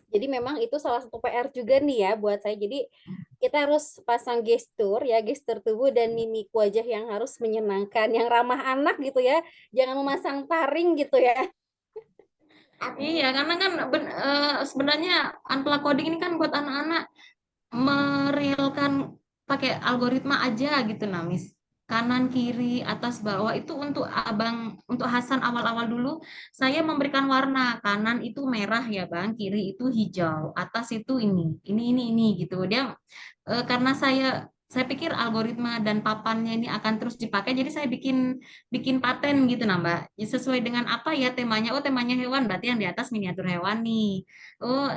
Jadi memang itu salah satu PR juga nih ya buat saya. Jadi kita harus pasang gestur ya, gestur tubuh dan mimik wajah yang harus menyenangkan, yang ramah anak gitu ya. Jangan memasang taring gitu ya. Iya, karena kan sebenarnya unplug coding ini kan buat anak-anak merealkan pakai algoritma aja gitu, Namis. Kanan, kiri, atas, bawah itu untuk untuk Hasan awal-awal dulu, saya memberikan warna. Kanan itu merah ya, Bang. Kiri itu hijau. Atas itu ini gitu. Dia karena saya pikir algoritma dan papannya ini akan terus dipakai, jadi saya bikin bikin paten gitu, nah Mbak. Ya, sesuai dengan apa ya temanya? Oh, temanya hewan, berarti yang di atas miniatur hewan nih. Oh,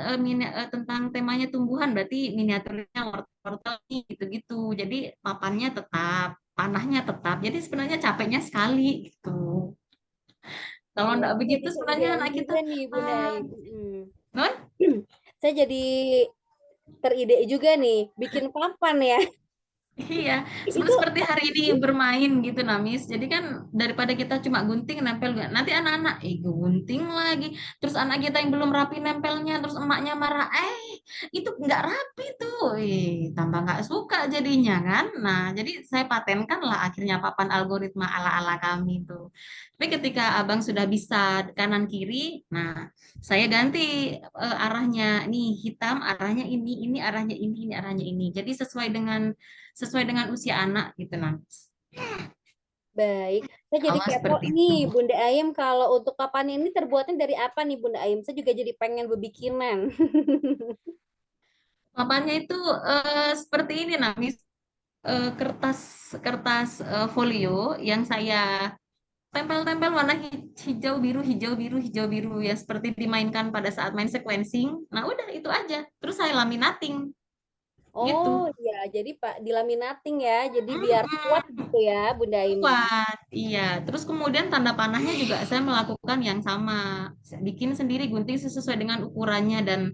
tentang temanya tumbuhan, berarti miniaturnya wortel nih, gitu-gitu. Jadi papannya tetap, panahnya tetap. Jadi sebenarnya capeknya sekali gitu. Kalau Iya, enggak saya begitu jadi sebenarnya kepikiran anak kita juga nih Bunda ah, Aim. non? Saya jadi teride juga nih, bikin papan ya. Iya, Itu seperti hari ini bermain gitu, Namis. Jadi kan daripada kita cuma gunting nempel, nanti anak-anak, gunting lagi. Terus anak kita yang belum rapi nempelnya, terus emaknya marah, itu nggak rapi tuh, tambah nggak suka jadinya kan. Nah, jadi saya patenkan lah akhirnya papan algoritma ala-ala kami tuh. Tapi ketika abang sudah bisa kanan kiri, nah saya ganti arahnya nih hitam, arahnya ini arahnya ini arahnya ini. Jadi sesuai dengan usia anak gitu Nans. baik. Saya jadi Allah kepo seperti itu. nih Bunda Ayem, kalau untuk papan ini terbuatnya dari apa nih Bunda Ayem? Saya juga jadi pengen bebikinan. Papannya itu seperti ini Namis, kertas kertas folio yang saya tempel-tempel warna hijau biru hijau biru ya seperti dimainkan pada saat main sequencing. Nah udah itu aja. Terus saya laminating gitu. Oh ya, jadi Pak dilaminating ya, jadi biar kuat Mm-mm. gitu ya Bunda Ayem ya. Kuat, iya. Terus kemudian tanda panahnya juga saya melakukan yang sama. Saya bikin sendiri gunting sesuai dengan ukurannya dan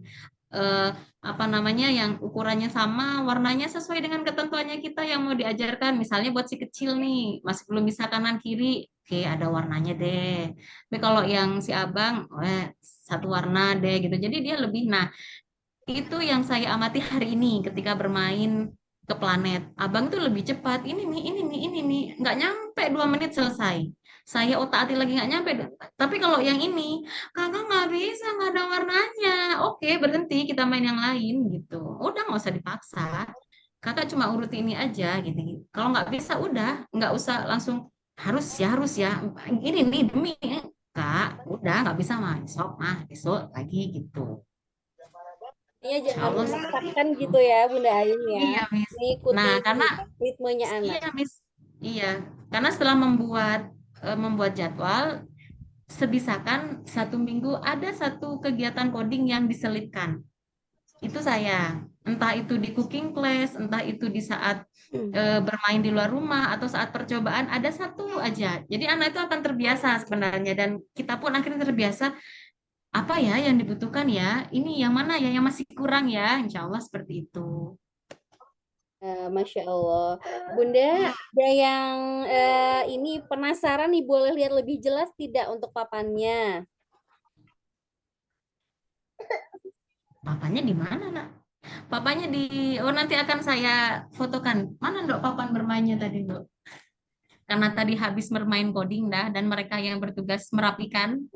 eh, apa namanya yang ukurannya sama, warnanya sesuai dengan ketentuannya kita yang mau diajarkan. Misalnya buat si kecil nih, masih belum bisa kanan kiri, oke ada warnanya deh. Tapi kalau yang si abang, satu warna deh gitu. Jadi dia lebih, nah itu yang saya amati hari ini ketika bermain ke planet. Abang tuh lebih cepat. Ini nih. Nggak nyampe 2 menit selesai. Saya otak-atik lagi nggak nyampe. Tapi kalau yang ini, kakak nggak bisa, nggak ada warnanya. Oke, berhenti, kita main yang lain gitu. Udah nggak usah dipaksa. Kakak cuma urut ini aja gitu. Kalau nggak bisa, udah nggak usah langsung harus ya. Ini nih demi kak, udah nggak bisa mah besok besok lagi gitu. Iya, Insya jangan Allah seperti memaksakan itu. gitu ya Bunda Ayem ya. Iya, Miss. Mengikuti Nah, karena ritmenya anak. iya, Miss. Iya, karena setelah membuat jadwal, sebisakan 1 minggu ada satu kegiatan coding yang diselipkan. Itu saya. Entah itu di cooking class, entah itu di saat bermain di luar rumah atau saat percobaan ada satu aja. Jadi anak itu akan terbiasa sebenarnya dan kita pun akhirnya terbiasa apa ya yang dibutuhkan ya, ini yang mana ya yang masih kurang ya, insya Allah seperti itu. Masya Allah. Bunda, ada yang ini penasaran nih, boleh lihat lebih jelas tidak untuk papannya? Papanya di mana, Nak? Papanya oh nanti akan saya fotokan. Mana Dok papan bermainnya tadi, Dok? Karena tadi habis bermain coding dah dan mereka yang bertugas merapikan.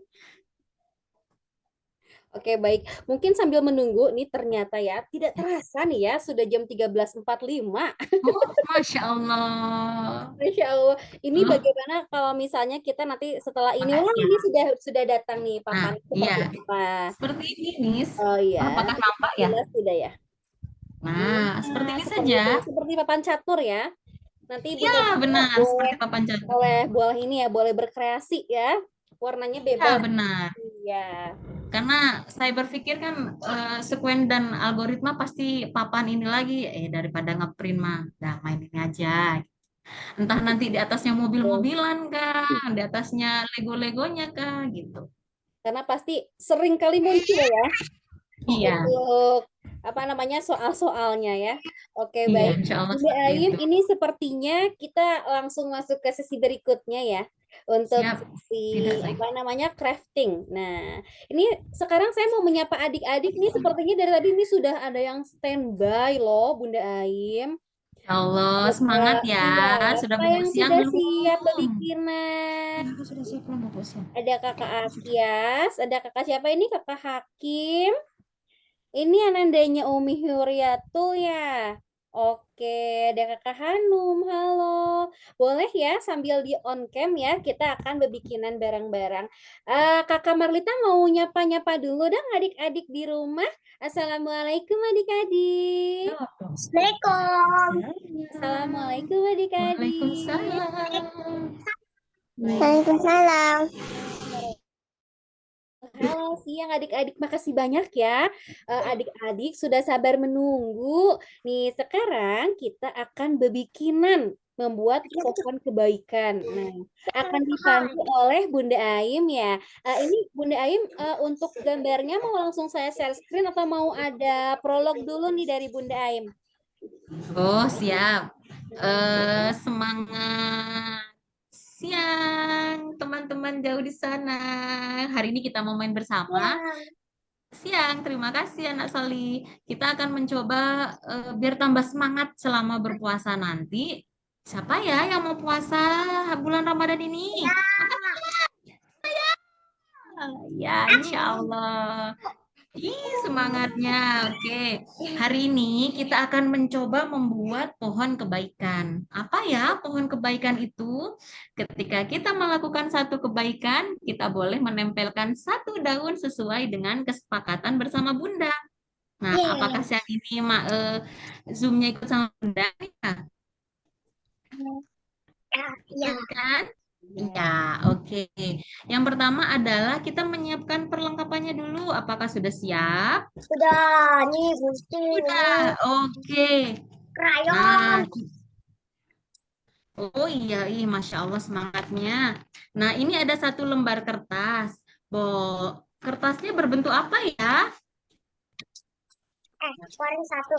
Oke, baik. Mungkin sambil menunggu nih ternyata ya, tidak terasa nih ya, sudah jam 13.45. Oh, Masya Allah. Masya Allah. Ini Oh, bagaimana kalau misalnya kita nanti setelah ini, wah makasih. ini sudah datang nih Nah, papan iya. seperti apa? Seperti ini, Miss. Oh iya, Apakah nampak ya? jelas tidak ya? Nah, seperti ini Seperti saja. itu, seperti papan catur ya. Nanti Ya, Bunda Bunda benar. boleh Seperti papan catur. boleh ini ya, boleh berkreasi ya. Warnanya Ya, bebas. benar. Iya. Karena saya berpikir kan sekuen dan algoritma pasti papan ini lagi daripada ngeprint mah, dah main ini aja. Entah nanti di atasnya mobil-mobilan kah, di atasnya Lego-legonya kah, gitu. Karena pasti sering kali muncul ya Iya, untuk apa namanya soal-soalnya ya. Oke, iya, baik. insya Allah Bunda seperti Ayim, itu. ini sepertinya kita langsung masuk ke sesi berikutnya ya untuk Siap, sesi tidak saya. apa namanya crafting. Nah, ini sekarang saya mau menyapa adik-adik nih. Sepertinya dari tadi ini sudah ada yang standby loh, Bunda Ayim. Ya Allah, semangat Ada ya. Sudah siapa bobo yang siang sudah siap belum? bikinan? Aku sudah siap belum bobo siang? Ada Kakak Akyas, ada Kakak siapa ini? Kakak Hakim. Ini anandanya Umi Huriatul ya. Oke, ada Kakak Hanum. Halo. Boleh ya sambil di on cam ya, kita akan berbikinan bareng-bareng. Kakak Marlita mau nyapa-nyapa dulu dong adik-adik di rumah. Assalamualaikum adik-adik. Jawab dong. Assalamualaikum. Assalamualaikum adik-adik. Waalaikumsalam. Waalaikumsalam. Halo siang adik-adik, makasih banyak ya. Adik-adik sudah sabar menunggu. Nih, sekarang kita akan berbikinan membuat pohon kebaikan. Nah, akan dipandu oleh Bunda Aim ya. Ini Bunda Aim untuk gambarnya mau langsung saya share screen atau mau ada prolog dulu nih dari Bunda Aim? Oh, siap. Semangat siang, teman-teman jauh di sana. Hari ini kita mau main bersama. Siang, terima kasih Anak Soli. Kita akan mencoba biar tambah semangat selama berpuasa nanti. Siapa ya yang mau puasa bulan Ramadan ini? Ya, insya Allah. Ih, semangatnya. Oke. Hari ini kita akan mencoba membuat pohon kebaikan. Apa ya pohon kebaikan itu? Ketika kita melakukan satu kebaikan, kita boleh menempelkan satu daun sesuai dengan kesepakatan bersama Bunda. Nah, apakah siang ini Zoom-nya ikut sama Bunda? Ya, Ikut kan? Iya, oke. Yang pertama adalah kita menyiapkan perlengkapannya dulu. Apakah sudah siap? sudah. Nih, gunting, Sudah, ini oke. krayon. Nah, oh iya, Masya Allah semangatnya. Nah, ini ada satu lembar kertas. Kertasnya berbentuk apa ya? Keluarin satu.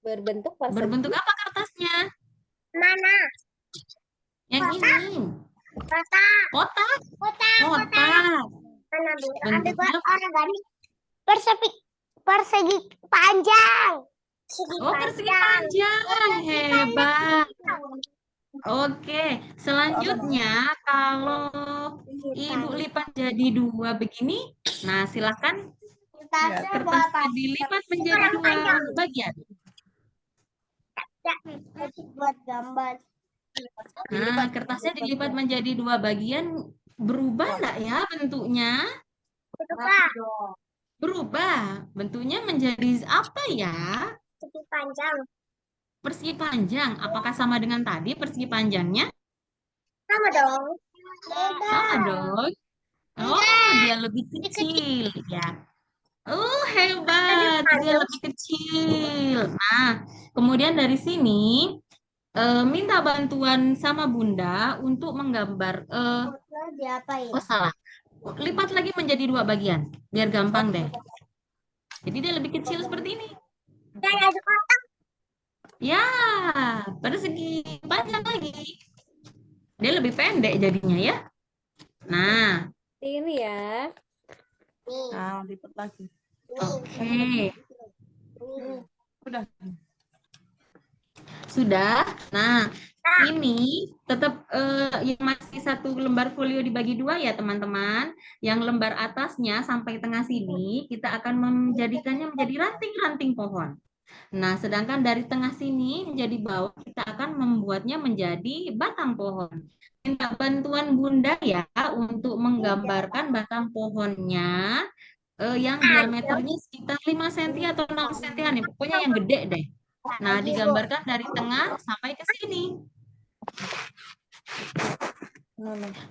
Berbentuk persegi. Berbentuk apa kertasnya? Mana? Yang ini. Kotak. Kotak. Kotak. Kotak. Mana, Bu? Ambil Bentuknya buat organik. Persegi panjang. persegi panjang. Hebat. Oke, selanjutnya kalau Ibu lipat jadi dua begini, nah silakan kertasnya dilipat menjadi dua bagian. Buat gambar. Nah, kertasnya dilipat menjadi dua bagian, berubah enggak ya bentuknya? Berubah. Bentuknya menjadi apa ya? Persegi panjang. Persegi panjang. Apakah sama dengan tadi persegi panjangnya? Sama dong. Sama dong. Oh, dia lebih kecil ya. Oh, hebat. Dia lebih kecil. Nah, kemudian dari sini minta bantuan sama Bunda untuk menggambar. Diapain? Oh, salah. Lipat lagi menjadi dua bagian, biar gampang deh. Jadi dia lebih kecil seperti ini. Dan ada kotak. Ya, persegi panjang lagi. Dia lebih pendek jadinya ya. Nah, Ini ya. Nih. Nah, lipat lagi. oke. Udah. Sudah. Nah, ini tetap yang masih satu lembar folio dibagi dua ya teman-teman. Yang lembar atasnya sampai tengah sini kita akan menjadikannya menjadi ranting-ranting pohon. Nah, sedangkan dari tengah sini menjadi bawah kita akan membuatnya menjadi batang pohon. Minta bantuan Bunda ya untuk menggambarkan batang pohonnya yang diameternya sekitar 5 cm atau 6 cm nih. Pokoknya yang gede deh. Nah, digambarkan dari tengah sampai ke sini.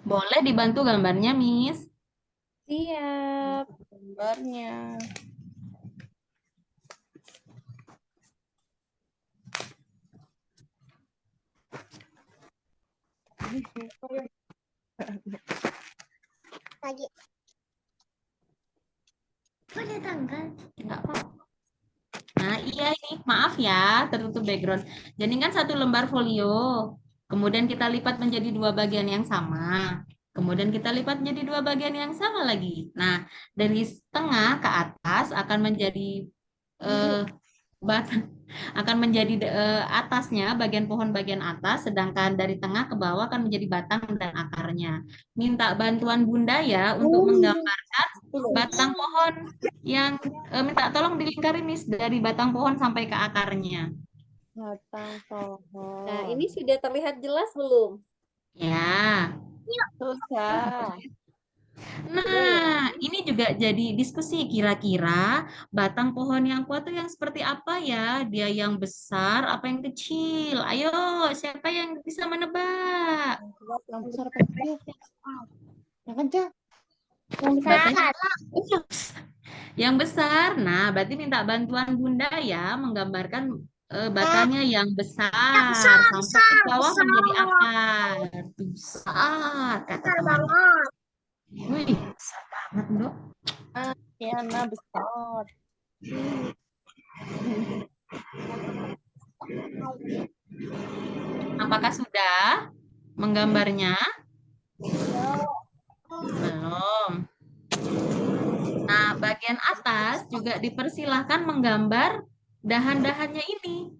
Boleh dibantu gambarnya, Miss? Siap. Gambarnya. Lagi. Boleh tanggal. Enggak apa. Nah, iya ini, maaf ya, tertutup background. Jadi kan satu lembar folio, kemudian kita lipat menjadi dua bagian yang sama. Kemudian kita lipat menjadi dua bagian yang sama lagi. Nah, dari tengah ke atas akan menjadi eh, batang akan menjadi atasnya bagian pohon bagian atas, sedangkan dari tengah ke bawah akan menjadi batang dan akarnya. Minta bantuan Bunda ya untuk menggambarkan batang pohon yang minta tolong dilingkari Miss dari batang pohon sampai ke akarnya. Batang pohon. Nah, ini sudah terlihat jelas belum? Ya. Sudah. Nah, ini juga jadi diskusi kira-kira batang pohon yang kuat itu yang seperti apa ya? Dia yang besar apa yang kecil? Ayo, siapa yang bisa menebak? Yang besar apa kecil? Yang kencang. Batangnya yang besar. Nah, berarti minta bantuan Bunda ya menggambarkan batangnya yang besar sampai ke bawah menjadi akar. Besar kata Besar teman. banget. Wih, besar banget, Dok. Tiana besar. Apakah sudah menggambarnya? Belum. Nah, bagian atas juga dipersilahkan menggambar dahan-dahannya ini.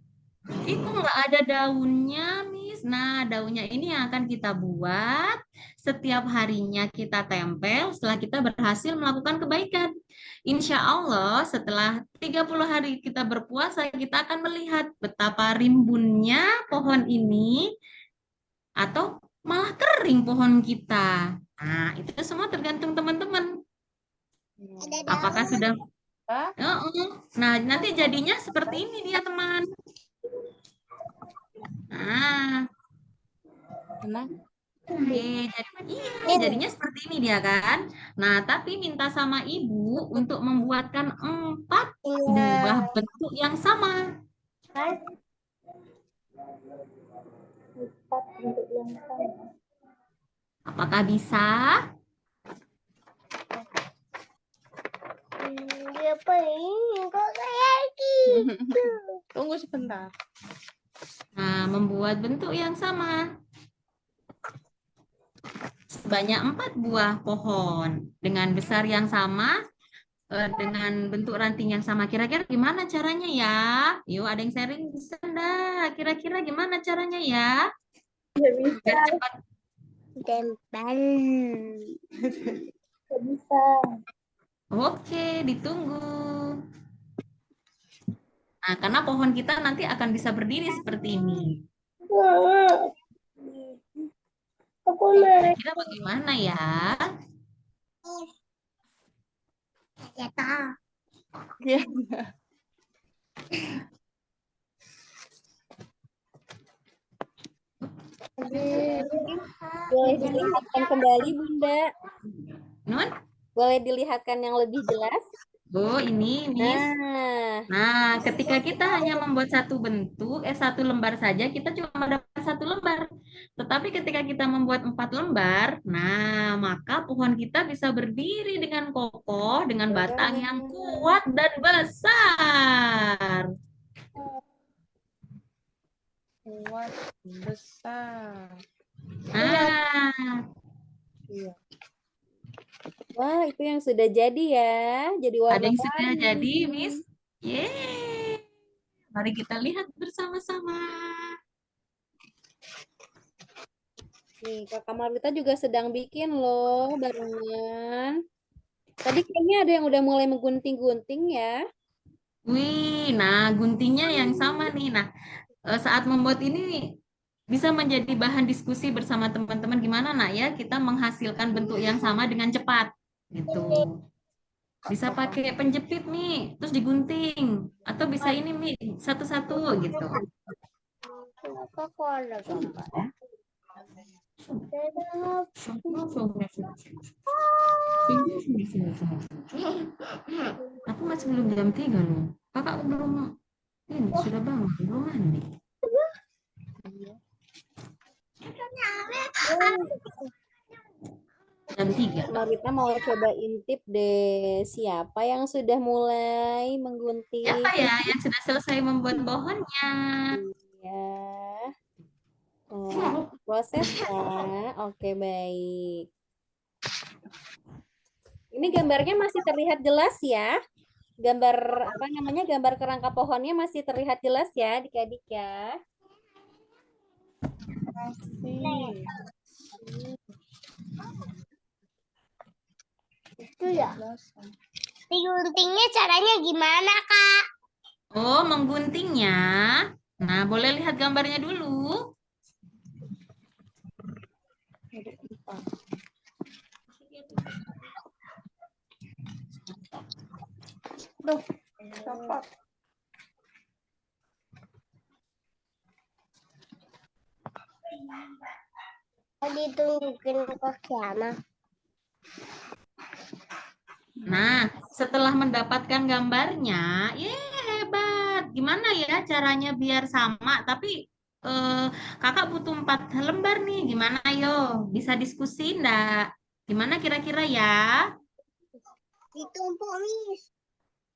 Ih, kok nggak ada daunnya, Miss? Nah, daunnya ini yang akan kita buat setiap harinya kita tempel setelah kita berhasil melakukan kebaikan. Insya Allah, setelah 30 hari kita berpuasa, kita akan melihat betapa rimbunnya pohon ini atau malah kering pohon kita. Nah, itu semua tergantung teman-teman. Ada Apakah daun. sudah? Hah? Nah, nanti jadinya seperti ini dia, teman. Nah, Kenapa? jadinya seperti ini dia kan. Nah, tapi minta sama ibu untuk membuatkan 4 buah bentuk yang sama. Apakah bisa? Dia pengen kok kayak gitu. Tunggu sebentar. Nah, membuat bentuk yang sama. Sebanyak 4 buah pohon dengan besar yang sama, dengan bentuk ranting yang sama. Kira-kira gimana caranya ya? Yuk, ada yang sharing bisa enggak? Kira-kira gimana caranya ya? Biar cepat. Tempel. Oke, ditunggu. Nah, karena pohon kita nanti akan bisa berdiri seperti ini. Aku mau. Kira bagaimana ya? Ya tahu. Ya. Boleh dilihatkan kembali, Bunda? Nun? Boleh dilihatkan yang lebih jelas? Oh, ini, Miss. Nah, ketika kita hanya membuat satu bentuk, satu lembar saja, kita cuma mendapat satu lembar. Tetapi ketika kita membuat 4 lembar, nah, maka pohon kita bisa berdiri dengan kokoh, dengan batang yang kuat dan besar. Kuat besar. Nah, Iya. Wah, itu yang sudah jadi ya. Jadi ada yang sudah warna-warni. jadi, Miss. Yeay. Mari kita lihat bersama-sama. Nih, Kakak Marlita juga sedang bikin loh barengan. Tadi kayaknya ada yang udah mulai menggunting-gunting ya. Wih, nah guntingnya yang sama nih. Nah, saat membuat ini bisa menjadi bahan diskusi bersama teman-teman gimana nak ya kita menghasilkan bentuk yang sama dengan cepat gitu. Bisa pakai penjepit nih, terus digunting atau bisa ini nih satu-satu gitu. Kenapa kok ada gambar? Aku masih belum jam 3 loh. Kakak belum ini sudah bangun, belum mandi. Jam 3. Marita mau coba intip deh siapa yang sudah mulai menggunting. Siapa ya yang sudah selesai membuat pohonnya? Iya. Oh, proses ya. Oke, baik. Ini gambarnya masih terlihat jelas ya. Gambar apa namanya? Gambar kerangka pohonnya masih terlihat jelas ya, adik-adik ya. Itu ya. Diguntingnya caranya gimana, Kak? Oh, mengguntingnya. Nah, boleh lihat gambarnya dulu. Tuh, copot. Ditunjukin ke Kiana. Nah, setelah mendapatkan gambarnya, hebat. Gimana ya caranya biar sama? Tapi kakak butuh 4 lembar nih. Gimana yo? Bisa diskusi enggak? Gimana kira-kira ya? Ditumpuk, Miss.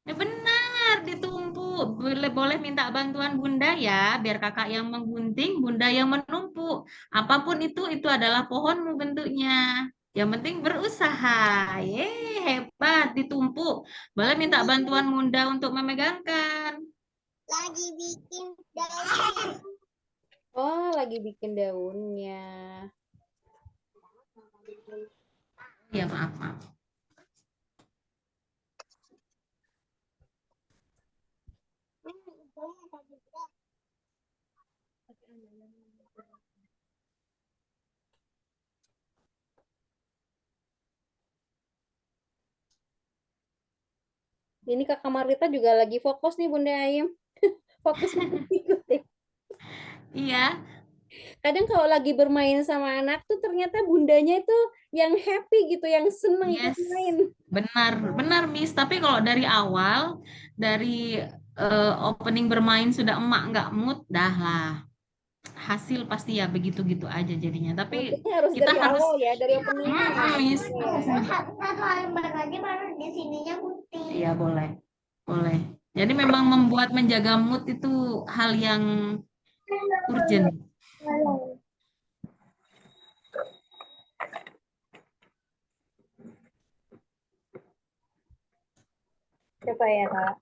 Ya benar, ditumpuk. Boleh minta bantuan Bunda ya, biar kakak yang menggunting, Bunda yang menumpuk. Apapun itu adalah pohonmu bentuknya. Yang penting berusaha. Hebat, ditumpuk. Boleh minta bantuan Bunda untuk memegangkan. Lagi bikin daun. Oh, lagi bikin daunnya. Ya, maaf. Ini Kakak Marita juga lagi fokus nih Bunda Ayim. Fokus mengikuti. Iya, Kadang kalau lagi bermain sama anak tuh ternyata bundanya itu yang happy gitu, yang seneng ikut yes. main. Benar, Miss. Tapi kalau dari awal, dari opening bermain sudah emak nggak mood, dah lah. Hasil pasti ya begitu-gitu aja jadinya. Tapi Moodnya harus kita dari harus, awal ya, dari openingnya ya. Miss. Satu lembar lagi baru di sininya putih. Iya, boleh. Jadi memang menjaga mood itu hal yang urgent. Coba ya Kak.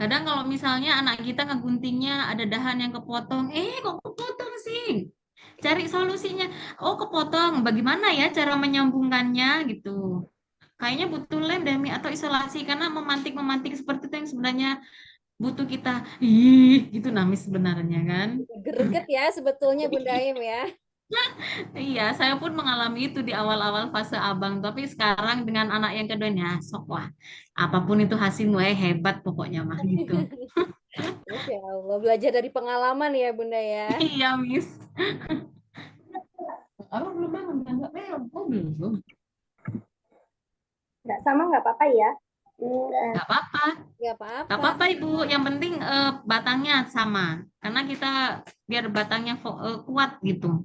Kadang kalau misalnya anak kita ngeguntingnya ada dahan yang kepotong, kok kepotong sih? Cari solusinya. Oh, kepotong. Bagaimana ya cara menyambungkannya gitu? Kayaknya butuh lem deh, Mi, atau isolasi karena memantik seperti itu yang sebenarnya butuh kita. Gitu namis sebenarnya kan. Greget ya sebetulnya Bunda Ayim ya. Iya, saya pun mengalami itu di awal-awal fase abang. Tapi sekarang dengan anak yang kedua, ya sok wah. Apapun itu hasilnya hebat pokoknya mah gitu. Masya Allah, belajar dari pengalaman ya Bunda ya. Iya, Miss. Abang belum bangun, enggak belum. Oh, belum. Nggak sama nggak apa-apa ya? Enggak apa-apa. Nggak Enggak apa-apa. apa-apa, Ibu. Yang penting batangnya sama. Karena kita biar batangnya kuat gitu.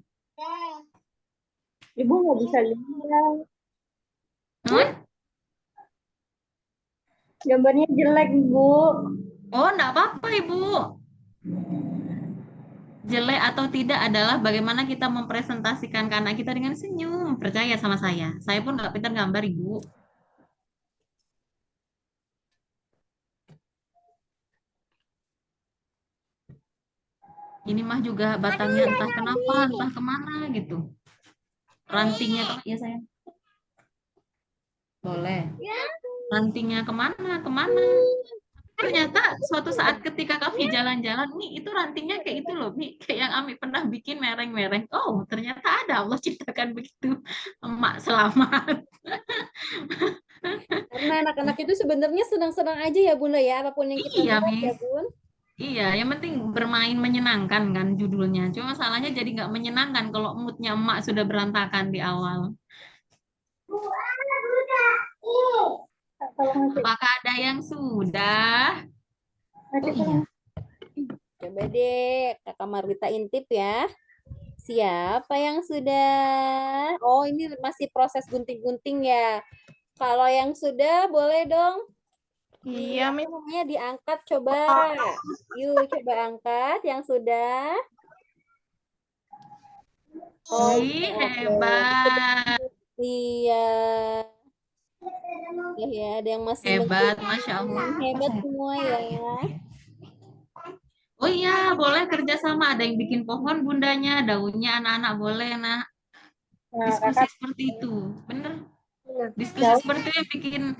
Ibu nggak bisa lihat. Hmm? Gambarnya jelek, Bu. Oh, enggak apa-apa, Ibu. Jelek atau tidak adalah bagaimana kita mempresentasikan ke anak kita dengan senyum. Percaya sama saya. Saya pun nggak pintar gambar, Ibu. Ini mah juga batangnya entah kenapa, entah kemana gitu. Rantingnya ya sayang. Boleh. Rantingnya kemana. Ternyata suatu saat ketika Kavi jalan-jalan, nih itu rantingnya kayak itu loh, nih kayak yang Ami pernah bikin mereng-mereng. Oh, ternyata ada, Allah ciptakan begitu. Emak selamat. Karena anak-anak itu sebenarnya senang-senang aja ya Bunda ya, apapun yang kita Iya, buat ya Miss. Bun. Iya, yang penting bermain menyenangkan kan judulnya. Cuma masalahnya jadi nggak menyenangkan kalau moodnya emak sudah berantakan di awal. Apakah ada yang sudah? Oh iya. Coba deh Kakak Marlita intip ya. Siapa yang sudah? Oh, ini masih proses gunting-gunting ya. Kalau yang sudah boleh dong. Iya, Miss. Namanya diangkat coba. Yuk coba angkat yang sudah. Oh, Wih, oke. hebat. Iya. Ya, ada yang masih Hebat, Masya Allah. hebat semua ya. Oh iya, boleh kerjasama. Ada yang bikin pohon bundanya, daunnya anak-anak boleh, nak. Nah, Diskusi kakak seperti itu. Bener? Iya. Diskusi Daun seperti itu yang bikin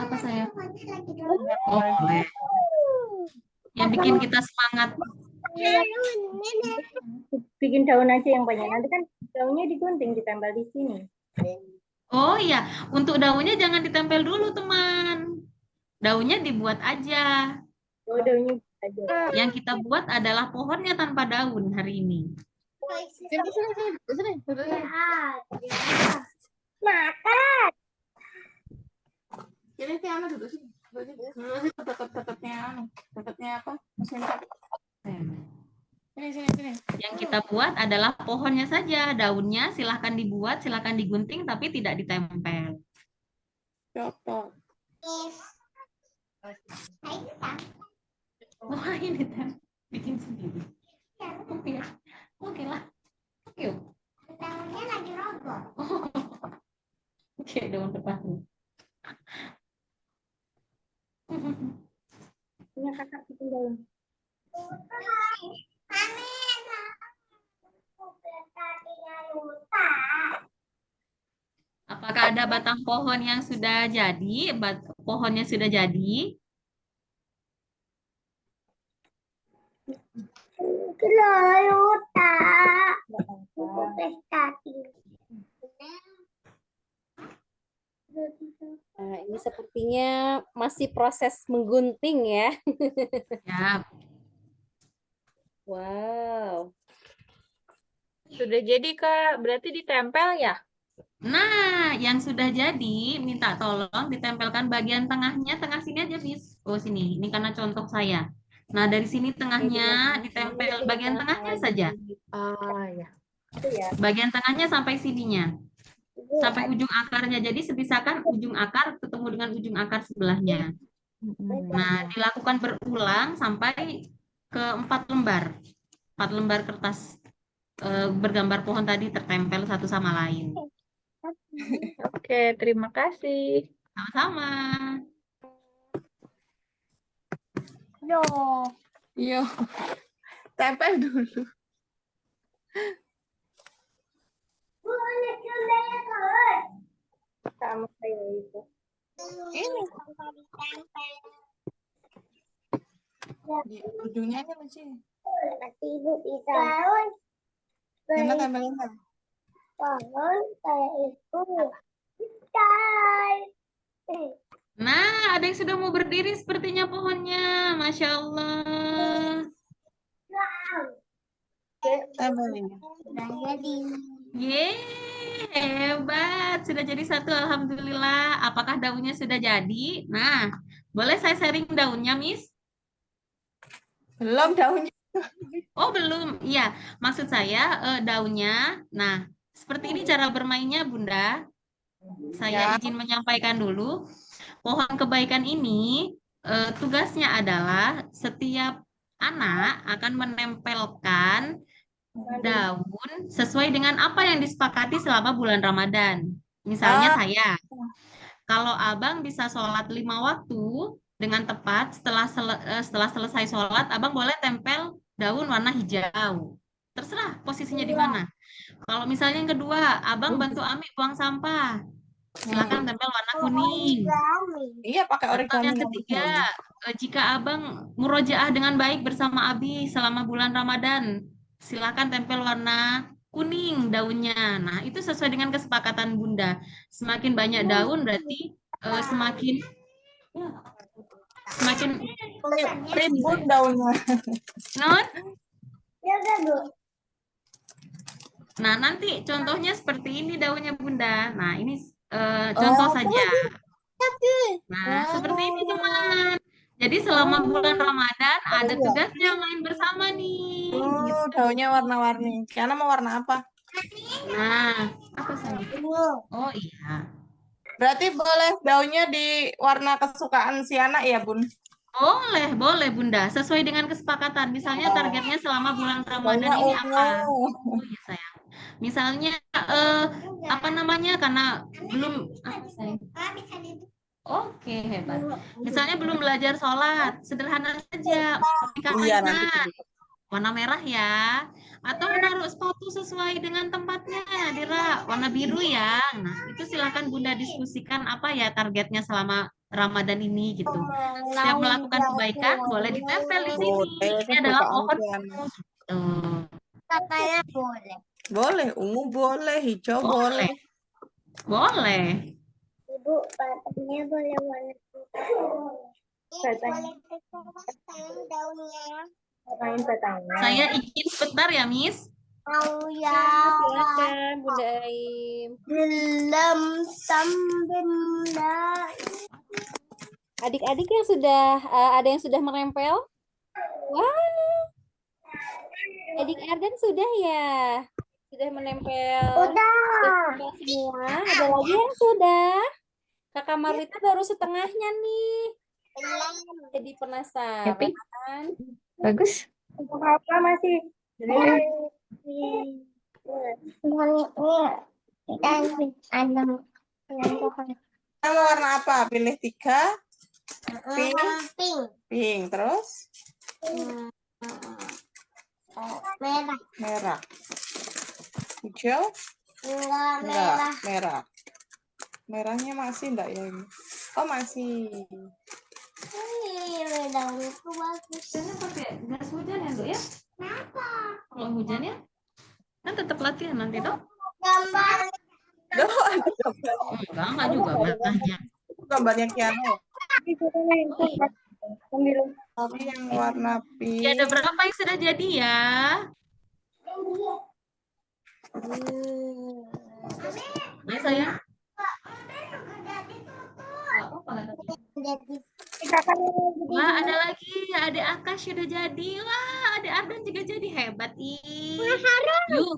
apa saya? banyak Oh, lagi. boleh. Yang bikin kita semangat. Bikin daun aja yang banyak. Nanti kan daunnya digunting, ditempel di sini. Oh iya, untuk daunnya jangan ditempel dulu, teman. Daunnya dibuat aja. Oh, daunnya aja. Yang kita buat adalah pohonnya tanpa daun hari ini. Sini, sini, sini. Sini, sini. Makan. Jadi si Ana duduk sini. Duduk sini tetap-tetapnya anu. Tetapnya apa? Mesin tetap. Sini, sini, sini. Yang kita buat adalah pohonnya saja. Daunnya silahkan dibuat, silahkan digunting, tapi tidak ditempel. Copot. Wah, ini tem bikin sendiri. Oke ya. Oke lah. Oke. Daunnya lagi roboh. Oke, daun depan. Punya kakak bikin daun. Apakah ada batang pohon yang sudah jadi? Pohonnya sudah jadi? Luta. Prestasi. Nah, ini sepertinya masih proses menggunting ya. Ya, Wow. Sudah jadi, Kak. Berarti ditempel ya? nah, yang sudah jadi, minta tolong ditempelkan bagian tengahnya, tengah sini aja, Miss. Oh, sini. Ini karena contoh saya. Nah, dari sini tengahnya ditempel bagian tengahnya saja. Ah, ya. Itu ya. Bagian tengahnya sampai sininya. Sampai ujung akarnya. Jadi sebisakan ujung akar ketemu dengan ujung akar sebelahnya. Nah, dilakukan berulang sampai ke 4 lembar. 4 lembar kertas bergambar pohon tadi tertempel satu sama lain. Oke, terima kasih. Sama-sama. Yo. Yo. Tempel dulu. Sama kayak itu. Ini. Di ujungnya ini masih. Nanti ibu bisa. Daun. Yang tempelin kan? Daun kayak itu. Daun. Nah, ada yang sudah mau berdiri sepertinya pohonnya. Masya Allah. Tempelin. Udah jadi. Yeay, hebat. Sudah jadi satu, Alhamdulillah. Apakah daunnya sudah jadi? Nah, boleh saya sharing daunnya, Miss? Belum daunnya. Oh, belum. Iya, maksud saya daunnya. Nah, seperti ini cara bermainnya, Bunda. Saya Ya. izin menyampaikan dulu. Pohon kebaikan ini tugasnya adalah setiap anak akan menempelkan daun sesuai dengan apa yang disepakati selama bulan Ramadan. Misalnya saya, kalau abang bisa sholat 5 waktu dengan tepat, setelah selesai sholat, abang boleh tempel daun warna hijau. Terserah posisinya di mana. Kalau misalnya yang kedua, abang bantu Ami buang sampah, silakan tempel warna kuning. Iya, pakai Atau origami yang ketiga, jika abang murojaah dengan baik bersama Abi selama bulan Ramadan, silakan tempel warna kuning daunnya. Nah, itu sesuai dengan kesepakatan Bunda. Semakin banyak daun berarti semakin ribut daunnya. non. Ya udah, Bu. Nah, nanti contohnya seperti ini daunnya Bunda. Nah, ini contoh saja. Nah, seperti ini teman. Jadi selama bulan Ramadan ada Iya. tugasnya main bersama nih. Oh, daunnya warna-warni. Kiana mau warna apa? Nah, apa sayang? Oh iya. Berarti boleh daunnya di warna kesukaan si anak ya, Bun? Boleh, boleh Bunda. Sesuai dengan kesepakatan. Misalnya targetnya selama bulan Ramadan Daunnya ini ungu. apa? Oh iya sayang. Misalnya apa namanya? Karena belum apa sayang? Oke, hebat. Misalnya belum belajar sholat, sederhana saja. Iya, nanti Dikasih dulu. warna merah ya. Atau menaruh sepatu sesuai dengan tempatnya, Dira. Warna biru ya. Nah, itu silahkan Bunda diskusikan apa ya targetnya selama Ramadan ini gitu. Setiap melakukan kebaikan boleh ditempel di sini. Boleh, Ini adalah kesukaan pohon. Kiana. Katanya boleh. Boleh, ungu boleh, hijau boleh. Boleh. Ibu, katanya boleh warna katanya daunnya. Main petanya. Saya izin sebentar ya, Miss. Mau ya. Silakan Bunda Aim. Belum sampai. Adik-adik yang sudah ada yang sudah menempel? Wah, adik Ardan sudah ya? Sudah menempel. Udah. Sudah semua. Ada lagi yang sudah? Kakak Marlita baru setengahnya nih. Jadi penasaran. Bagus. Apa masih? Kamu warna apa? Pilih 3. Pink. Pink. Pink. Terus Merah. merah. Hijau? Enggak Enggak, merah. merah. Merahnya masih enggak ya ini? Oh, masih. Ini daunku bagus. Biasanya pakai gas hujan ya, Dok ya? Kalau hujan ya, kan tetap latihan nanti, Dok. Gambar. Duh, ada gambar. Enggak juga banyak. Gambarnya Kiana. Tapi yang warna Ya, ada pink. berapa yang sudah jadi ya? Ayo sayang. Nggak apa-apa, nggak apa-apa. Jadi Wah, ada lagi. Adik Akash sudah jadi. Wah, adik Ardan juga jadi. Hebat, ih. Yuk,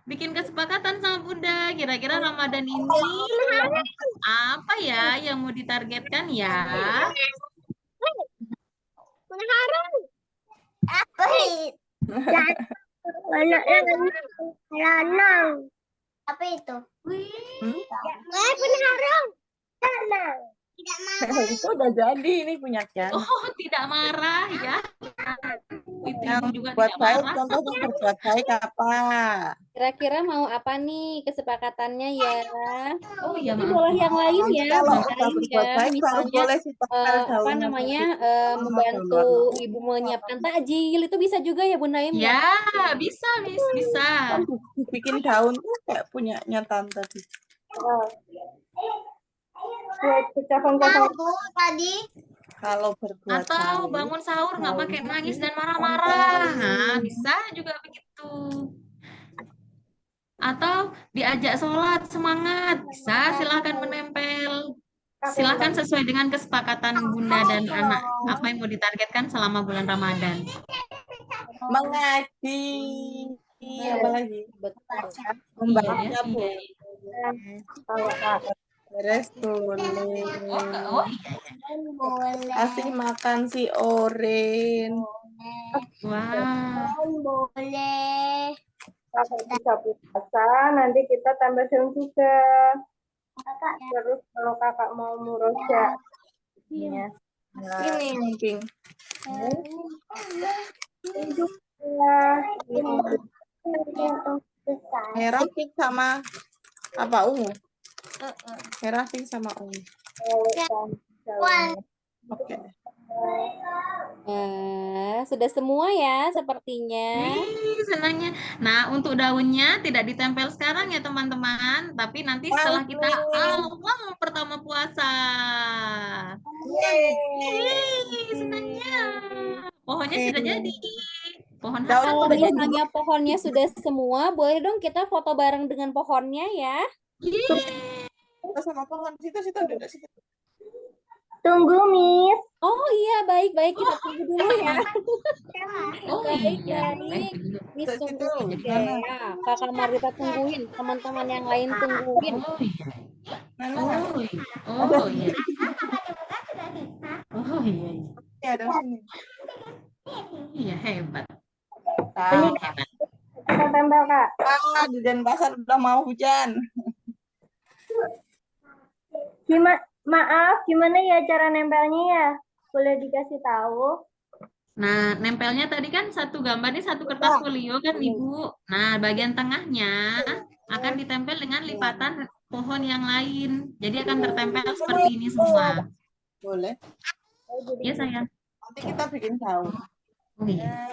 bikin kesepakatan sama Bunda. Kira-kira Ramadan ini apa ya yang mau ditargetkan ya? apa lanang. Apa itu? Penharang. Lanang. Tidak marah. Itu udah jadi, ini punya Kiana. Oh, tidak marah ya. Yang Itu juga buat tidak baik, marah. contohnya berbuat baik apa? Kira-kira mau apa nih kesepakatannya ya? Oh iya, Ini maaf. boleh yang lain ya, Kalau Bunda udah Aim berbuat ya. baik, harus Misalnya boleh sih tempel apa daunnya. namanya Sama membantu warna. ibu menyiapkan takjil itu bisa juga ya Bunda Aim ya. Ya, bisa, Miss, bisa. Kan bikin daun tuh kayak punyanya Tante tadi. Aku tadi Kalau berbuat Atau baik, bangun sahur nggak pakai nangis dan marah-marah. Nah, bisa juga begitu. Atau diajak sholat semangat, bisa silakan menempel. Silakan sesuai dengan kesepakatan Bunda dan anak apa yang mau ditargetkan selama bulan Ramadan. mengaji, apa lagi? Betul. Membaca Iya, Bu. iya. Beres tulis. Oh iya. boleh. Kasih makan si Orin. Wah. Boleh. Bisa puasa, nanti kita tambah seum juga. Terus kalau kakak mau muroja, ya. Ini pink. Merah pink sama apa ungu? Merah pink sama ungu. Oke. Sudah semua ya sepertinya. Senangnya. Nah, untuk daunnya tidak ditempel sekarang ya teman-teman, tapi nanti setelah kita awal pertama puasa. Senangnya. Pohonnya sudah jadi. Pohon Hasan Kalau sudah jadi. misalnya pohonnya sudah semua, boleh dong kita foto bareng dengan pohonnya ya. Kita sama pohon situ duduk situ. Tunggu, Miss. Oh iya, baik-baik. Kita tunggu dulu ya. Oh Baik, iya, baik. Miss Terus itu tungguin gimana? deh. Ya, Kakak Marita tungguin. Teman-teman yang lain tungguin. Oh iya. Mana? Oh iya. Oh iya. Oh iya. Ya, ada sini. Iya, hebat. Ini Hebat. kita tempel, Kak. Di Denpasar udah mau hujan. Maaf, gimana ya cara nempelnya ya? Boleh dikasih tahu? Nah, nempelnya tadi kan satu gambar ini satu kertas folio kan, Ibu. Nah, bagian tengahnya akan ditempel dengan lipatan pohon yang lain. Jadi akan tertempel seperti ini semua. Boleh. Ya, sayang. Nanti kita bikin saus. Oh iya.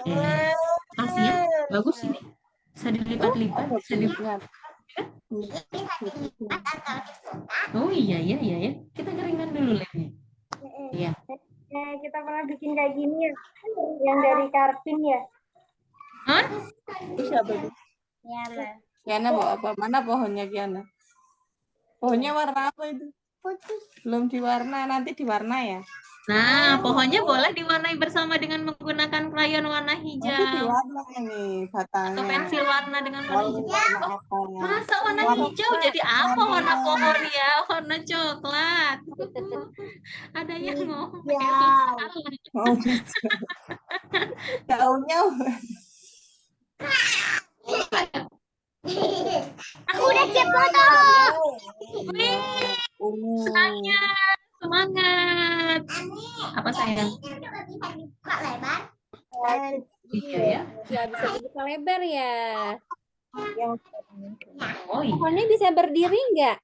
Kasih ya. Bagus ini. Bisa dilipat-lipat, bisa Ingat. Oh iya, iya, iya, ya. Kita keringkan dulu lemnya. Iya. Kita pernah bikin kayak gini ya, yang dari karpin ya. Hah? Itu siapa itu? Kiana bawa apa? Mana pohonnya Kiana? Pohonnya warna apa itu? Putih. Belum diwarna, nanti diwarna ya. Nah, pohonnya boleh diwarnai bersama dengan menggunakan krayon warna Nanti hijau diwarna ini atau batangnya. pensil warna dengan warna Mau hijau. warna apa ya? Masa warna hijau jadi apa warna pohon ya? Warna coklat. Ada yang ngomel. Salah. Oh, gitu. Daunnya Aku udah siap foto. Wih, ungu. senangnya. Semangat. Apa sayang? Juga bisa dibuka lebar. Iya ya. Ya, bisa dibuka lebar ya. Oh iya. Pohonnya bisa berdiri nggak?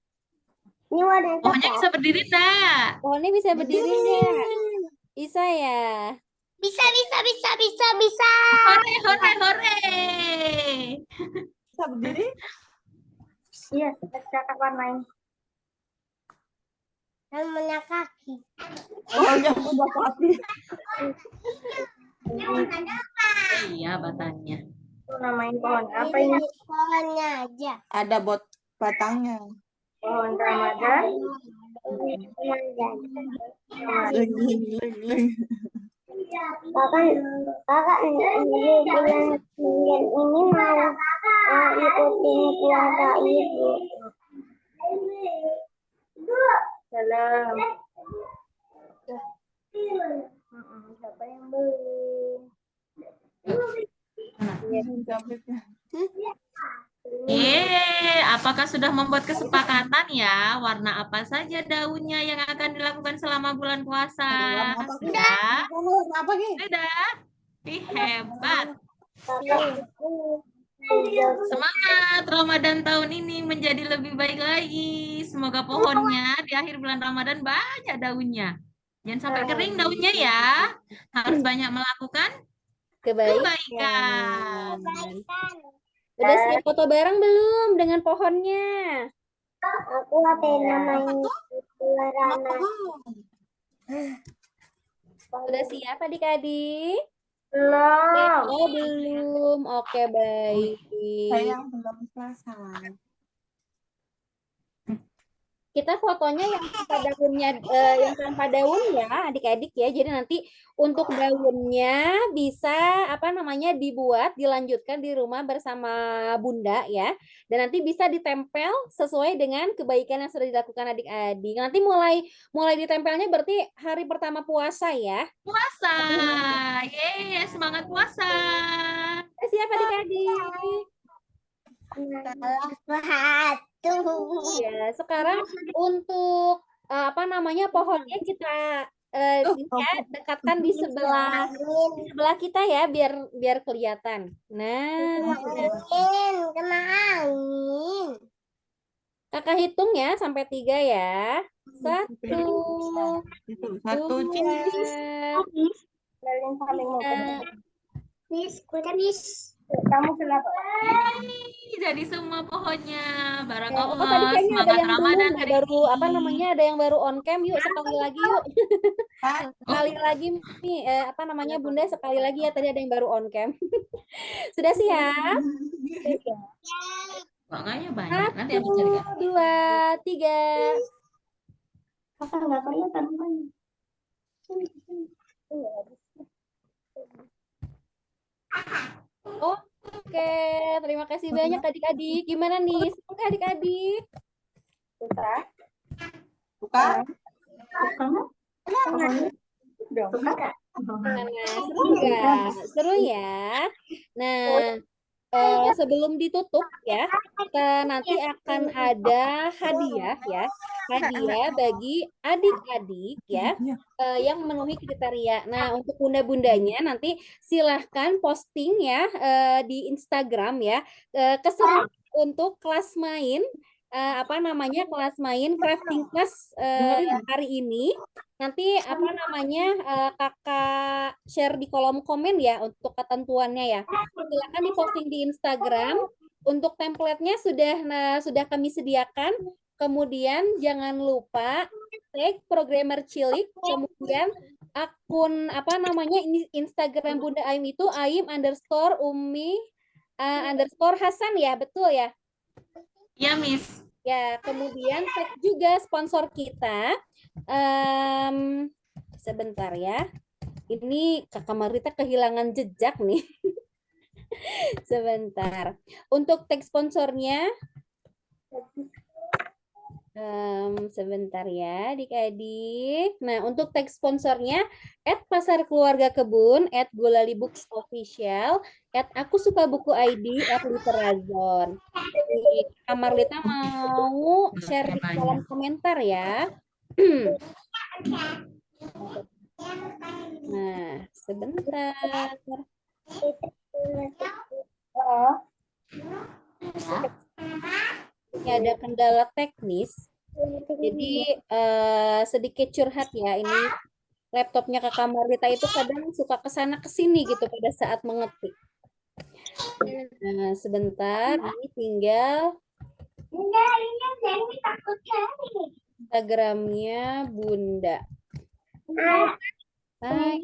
Ini warna Pohonnya bisa berdiri enggak? Pohonnya bisa berdiri nggak? Bisa ya. Bisa, bisa, bisa, bisa, bisa. Hore, hore, hore. Bisa berdiri? Iya, kakak warnain. Namanya kaki. Pohonnya punya kaki. Iya, batangnya. Itu namain pohon apa ini? Pohonnya aja. Ada batangnya. Pohon Ramadan. Ling, ling, ling, ling. Kakak ini bulan ini mau ikutin puasa ibu. Salam. Siapa yang beli? Apakah sudah membuat kesepakatan ya? Warna apa saja daunnya yang akan dilakukan selama bulan puasa? Sudah? Apa Ki? Sudah? Ih, hebat. Semangat Ramadan tahun ini menjadi lebih baik lagi. Semoga pohonnya di akhir bulan Ramadan banyak daunnya. Jangan sampai kering daunnya ya. Harus banyak melakukan kebaikan. Udah siap foto bareng belum dengan pohonnya? Aku apa yang namanya Rana. Udah siap adik-adik? Belum. Oh, belum. Oke, baik. Sayang belum selesai. Kita fotonya yang tanpa daunnya, yang tanpa daun ya, adik-adik ya. Jadi nanti untuk daunnya bisa dilanjutkan di rumah bersama Bunda ya. Dan nanti bisa ditempel sesuai dengan kebaikan yang sudah dilakukan adik-adik. Nanti mulai ditempelnya berarti hari pertama puasa ya. Puasa. Yeay, semangat puasa. Siap adik-adik? Ya, sekarang untuk pohonnya kita dekatkan di sebelah kita ya biar kelihatan. Nah, Kena angin. Kakak hitung ya sampai 3 ya. 1, Satu 2, cheese. 3. Kamu kenapa? Jadi semua pohonnya. Oh, tadi Barakallah. kayaknya ada Semangat yang Ramadan belum, hari baru ini. ada yang baru on cam. Yuk sekali lagi yuk. Sekali lagi nih Bunda sekali lagi ya, tadi ada yang baru on cam. Sudah siap? Makanya banyak. Nanti aku 1, carikan. 2, 3. Kakak nggak kelihatan. Oke, terima kasih banyak adik-adik. Gimana nih? Seru nggak adik-adik? Susah. Buka. Dong. Nah, seru nggak? Seru ya. Nah, sebelum ditutup ya, kita nanti akan ada hadiah ya. Hadiah bagi adik-adik ya yang memenuhi kriteria. Nah, untuk bunda-bundanya nanti silahkan posting ya di Instagram ya keseruan untuk kelas main kelas main crafting class hari ini. Nanti kakak share di kolom komen ya untuk ketentuannya ya. Silakan diposting di Instagram. Untuk template-nya sudah kami sediakan. Kemudian jangan lupa tag programmer Cilik, kemudian akun Instagram Bunda Aim itu aim_umi_Hasan ya, betul ya? Ya, Miss. Ya, kemudian tag juga sponsor kita. Sebentar ya. Ini Kakak Marita kehilangan jejak nih. Sebentar. Untuk tag sponsornya, sebentar ya adik-adik. Nah, untuk tag sponsornya @pasarkeluargakebun, @gulalibooks_official, @akusukabuku_id, @literazon. Kak Marlita mau share di kolom komentar ya. Nah, sebentar. Ini ada kendala teknis. Jadi sedikit curhat ya. Ini laptopnya Kakak Marlita itu kadang suka kesana kesini gitu pada saat mengetik. Nah, sebentar. Ini tinggal Instagramnya Bunda. Hai.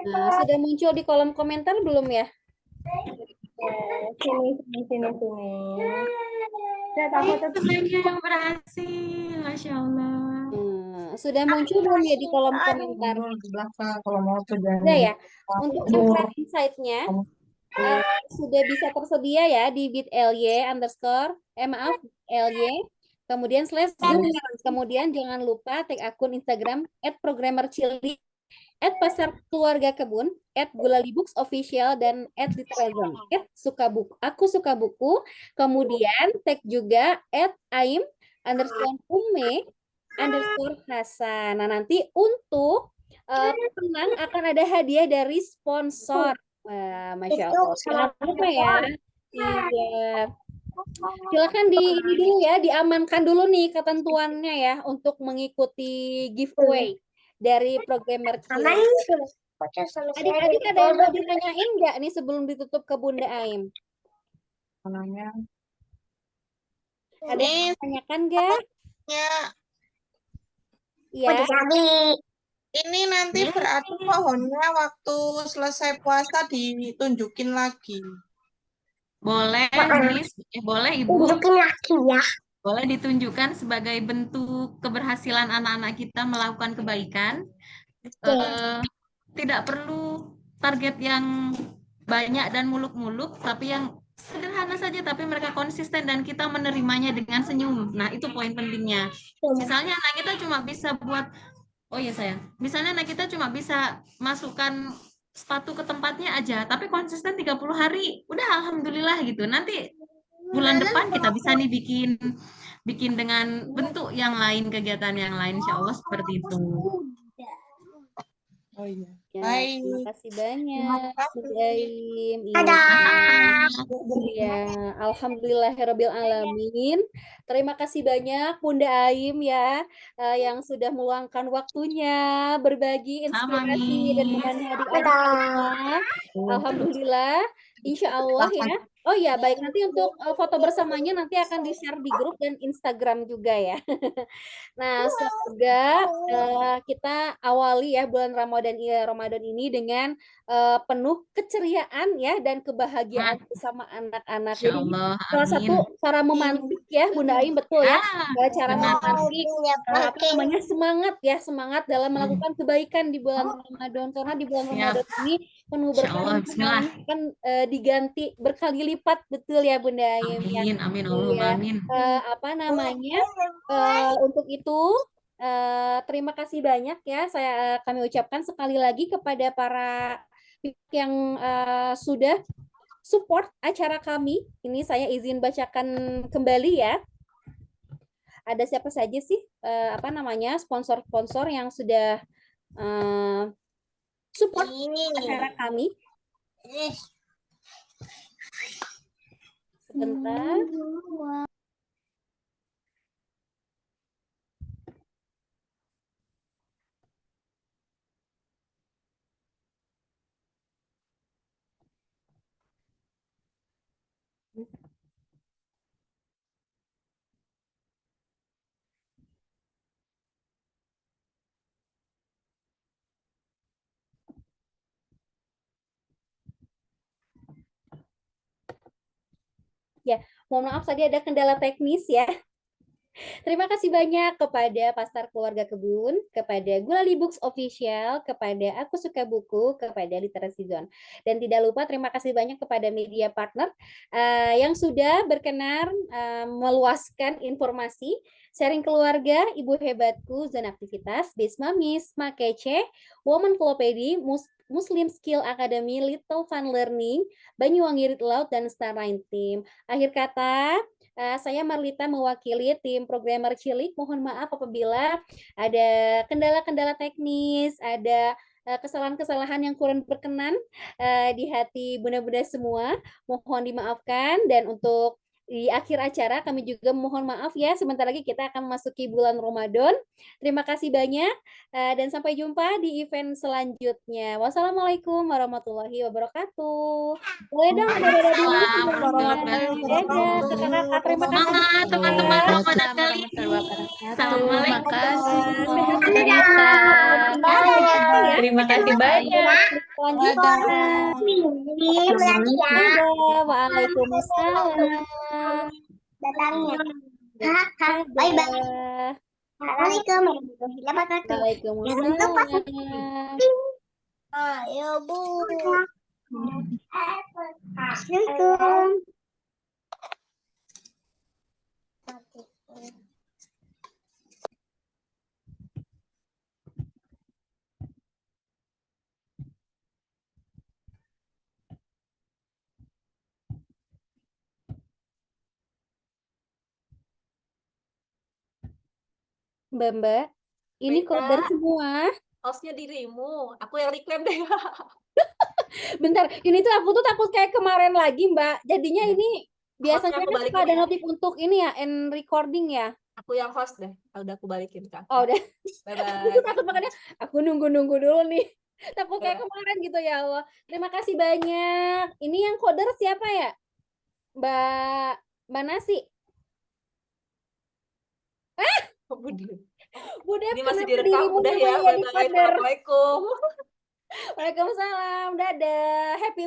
Nah, sudah muncul di kolom komentar belum ya? Sini. Semuanya yang berhasil, Masya Allah. Sudah muncul belum ya di kolom komentar? Sudah ya. Untuk template insight-nya sudah bisa tersedia ya di bit.ly _ly kemudian /Zoom. Kemudian jangan lupa tag akun Instagram @programmercilik, @pasarkeluargakebun, @gulalibooks_official, dan @literazon, aku suka buku. Kemudian tag juga @aim_ume_Hasan. Nah, nanti untuk pemenang akan ada hadiah dari sponsor. Wah, Masya Allah. Jangan lupa ya. Iya. Silakan ini dulu ya, diamankan dulu nih ketentuannya ya untuk mengikuti giveaway dari programmer Cilik. Adik-adik ada yang mau ditanyain nggak nih sebelum ditutup ke Bunda Aim? Ada yang ditanyakan nggak? Ya. Ini nanti berarti pohonnya waktu selesai puasa ditunjukin lagi. Boleh, Miss. Boleh, Ibu. Boleh ditunjukkan sebagai bentuk keberhasilan anak-anak kita melakukan kebaikan. Tidak perlu target yang banyak dan muluk-muluk, tapi yang sederhana saja, tapi mereka konsisten dan kita menerimanya dengan senyum. Nah, itu poin pentingnya. Misalnya anak kita cuma bisa misalnya anak kita cuma bisa masukkan sepatu ke tempatnya aja, tapi konsisten 30 hari, udah alhamdulillah gitu. Nanti bulan depan kita bisa nih bikin dengan bentuk yang lain, kegiatan yang lain, insya Allah seperti itu. Oh iya. Ya, Baik. terima kasih banyak. Terima Aim. Iya. Alhamdulillahirabbil alamin. Terima kasih banyak Bunda Aim ya yang sudah meluangkan waktunya berbagi inspirasi dan menemani adik-adik. Alhamdulillah. Insya Allah ya. Oh ya, baik, nanti untuk foto bersamanya nanti akan di-share di grup dan Instagram juga ya. Nah, semoga kita awali ya bulan Ramadan Ramadan ini dengan penuh keceriaan ya dan kebahagiaan bersama anak-anak. Insya Jadi Allah, salah satu amin. cara memantik ya Bunda Aim, betul ya. Cara Benar. memantik semangat ya, semangat dalam melakukan kebaikan di bulan Ramadan, karena di bulan Siap. Ramadan ini penuh Insya Allah, berkah, bismillah. akan diganti berkali lipat, betul ya Bunda Aim ya. Amin, amin, Allahumma Iya. amin. Untuk itu terima kasih banyak ya kami ucapkan sekali lagi kepada para pihak yang sudah support acara kami. Ini saya izin bacakan kembali ya. Ada siapa saja sih sponsor-sponsor yang sudah support acara kami. Sebentar. Ya, mohon maaf tadi ada kendala teknis ya. Terima kasih banyak kepada Pasar Keluarga Kebun, kepada Gulali Books Official, kepada Aku Suka Buku, kepada Literasi Zone. Dan tidak lupa terima kasih banyak kepada media partner yang sudah berkenan meluaskan informasi, sharing keluarga, Ibu Hebatku, Zona Aktivitas, Bisma Miss, Makece, Woman Klopedi, Muslim Skill Academy, Little Fun Learning, Banyuwangi Read Loud, dan Starline Team. Akhir kata, saya Marlita mewakili tim programmer Cilik. Mohon maaf apabila ada kendala-kendala teknis, ada kesalahan-kesalahan yang kurang berkenan di hati bunda-bunda semua. Mohon dimaafkan, dan untuk di akhir acara kami juga mohon maaf ya, sebentar lagi kita akan memasuki bulan Ramadan. Terima kasih banyak dan sampai jumpa di event selanjutnya. Wassalamualaikum warahmatullahi wabarakatuh. Boleh dong dadah dulu. Dadah kakak-kakak, terima kasih. Semangat teman-teman Ramadan kali ini. Assalamualaikum. Terima kasih banyak. Lanjutkan. Waalaikumsalam. Datangnya. Bye-bye. Assalamualaikum warahmatullahi wabarakatuh. Waalaikumsalam. Ayo Bu. Assalamualaikum. Mbak, ini Rika. korban semua. Hostnya dirimu, aku yang reclaim deh. Bentar, ini tuh aku tuh takut kayak kemarin lagi, Mbak. Jadinya ini biasanya aku kan balikin suka ada ya. notif untuk ini ya, end recording ya. Aku yang host deh. Udah aku balikin Kak. Oh, udah. Bye-bye. Aku takut makanya aku nunggu dulu nih. Takut kayak kemarin gitu ya Allah. Terima kasih banyak. Ini yang coder siapa ya? Mbak Nasi. Budep, Ini masih kenapa direkam dirimu udah ya. namanya di Bye-bye. coder? Assalamualaikum. Waalaikumsalam. Dadah. Happy